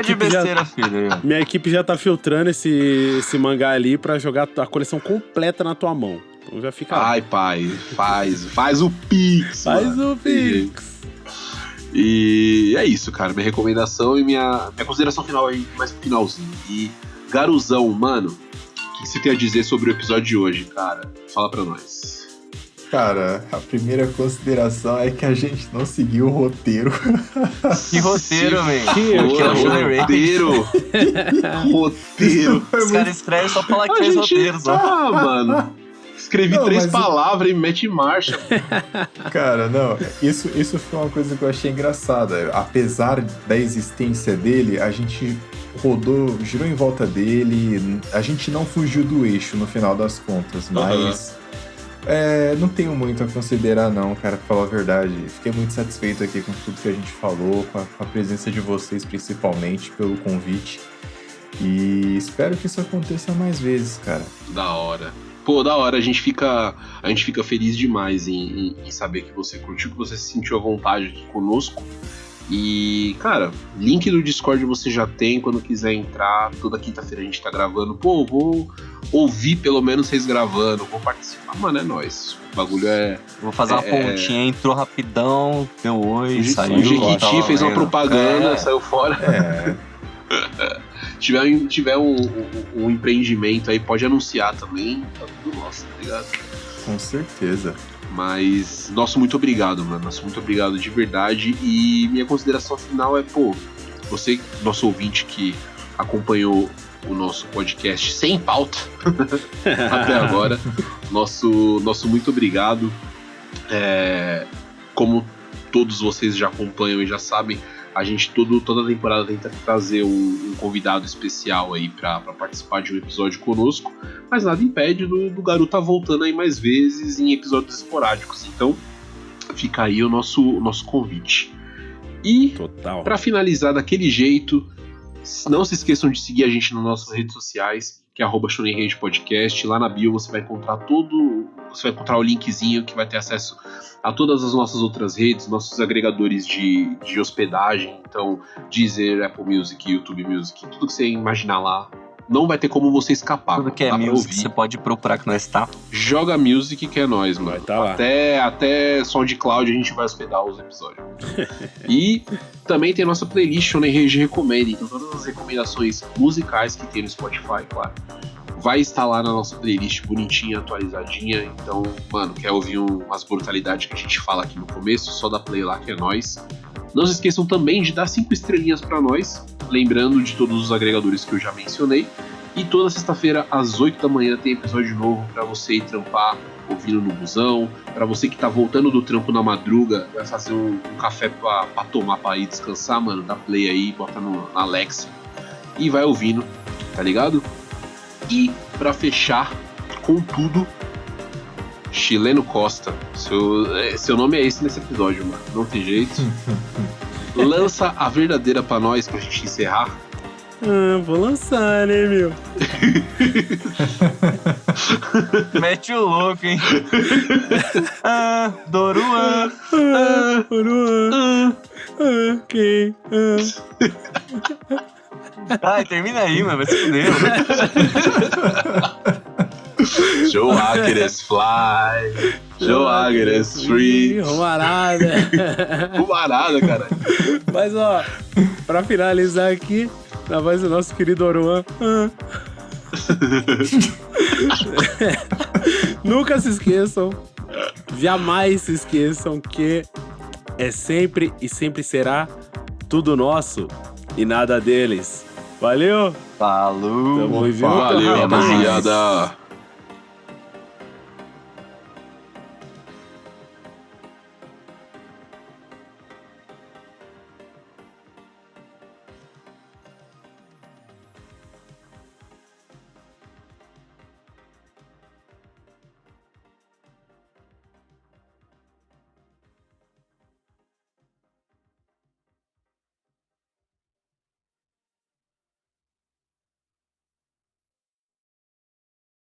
equipe já tá filtrando esse mangá ali pra jogar a coleção completa na tua mão. Então já fica. Ai, pai, faz o Pix. Faz o Pix. E é isso, cara. Minha recomendação e minha consideração final aí, mais pro finalzinho. E Garuzão, mano, o que você tem a dizer sobre o episódio de hoje, cara? Fala pra nós. Cara, a primeira consideração é que a gente não seguiu o roteiro. Que roteiro, velho? Roteiro. Os caras escrevem só falar que fez roteiros, ó. Ah, mano. Escrevi 3 palavras e mete em marcha. Cara, não, isso foi uma coisa que eu achei engraçada. Apesar da existência dele, a gente girou em volta dele, a gente não fugiu do eixo no final das contas, mas não tenho muito a considerar não, cara, pra falar a verdade. Fiquei muito satisfeito aqui com tudo que a gente falou, com a presença de vocês principalmente, pelo convite. E espero que isso aconteça mais vezes, cara. Da hora. Pô, da hora, a gente fica feliz demais em saber que você curtiu, que você se sentiu à vontade aqui conosco. E, cara, link do Discord você já tem, quando quiser entrar, toda quinta-feira a gente tá gravando. Pô, vou ouvir pelo menos vocês gravando, vou participar, mano, é nóis. O bagulho Vou fazer uma pontinha, entrou rapidão, deu oi, saiu. O Jequiti fez uma propaganda, saiu fora. Tiver um empreendimento aí, pode anunciar também, tá tudo nosso, tá ligado? Com certeza. Mas, muito obrigado, mano. Muito obrigado de verdade. E minha consideração final é, você, nosso ouvinte que acompanhou o nosso podcast sem pauta até agora, nosso muito obrigado. Como todos vocês já acompanham e já sabem, a gente toda temporada tenta trazer um convidado especial aí pra participar de um episódio conosco, mas nada impede do Garu tá voltando aí mais vezes em episódios esporádicos. Então fica aí o nosso convite. E para finalizar daquele jeito, não se esqueçam de seguir a gente nas nossas redes sociais, que é @shonenrage_podcast. Lá na bio você vai encontrar o linkzinho que vai ter acesso a todas as nossas outras redes, nossos agregadores de hospedagem, então Deezer, Apple Music, YouTube Music, tudo que você imaginar lá, não vai ter como você escapar. Tudo que é music, você pode procurar que nós tá. Joga Music que é nós, mano. Vai tá lá. Até SoundCloud a gente vai hospedar os episódios. E também tem a nossa playlist Shonen Rage Recomenda, então todas as recomendações musicais que tem no Spotify, claro, vai estar lá na nossa playlist bonitinha, atualizadinha. Então, mano, quer ouvir umas brutalidades que a gente fala aqui no começo? Só dá play lá que é nóis. Não se esqueçam também de dar 5 estrelinhas pra nós, lembrando de todos os agregadores que eu já mencionei. E toda sexta-feira, às 8 da manhã, tem episódio novo pra você ir trampar, ouvindo no busão. Pra você que tá voltando do trampo na madruga, vai fazer um café pra tomar, pra ir descansar, mano, dá play aí, bota na Alexa e vai ouvindo, tá ligado? E pra fechar com tudo, Chileno Costa, seu nome é esse nesse episódio, mano, não tem jeito. Lança a verdadeira pra nós, pra gente encerrar. Vou lançar, né, meu? Mete o louco, hein? Doruan. Doruan. Ok. Ai, termina aí, mano. Vai se fuder. Show Hackers Fly. Joe Agnes Free. Rumarada. Rumarada, cara. Mas, ó, pra finalizar aqui, na voz do nosso querido Oruan. Nunca se esqueçam, jamais se esqueçam que é sempre e sempre será tudo nosso e nada deles. Valeu! Falou! Tamo junto, Valeu, rapaz. rapaziada.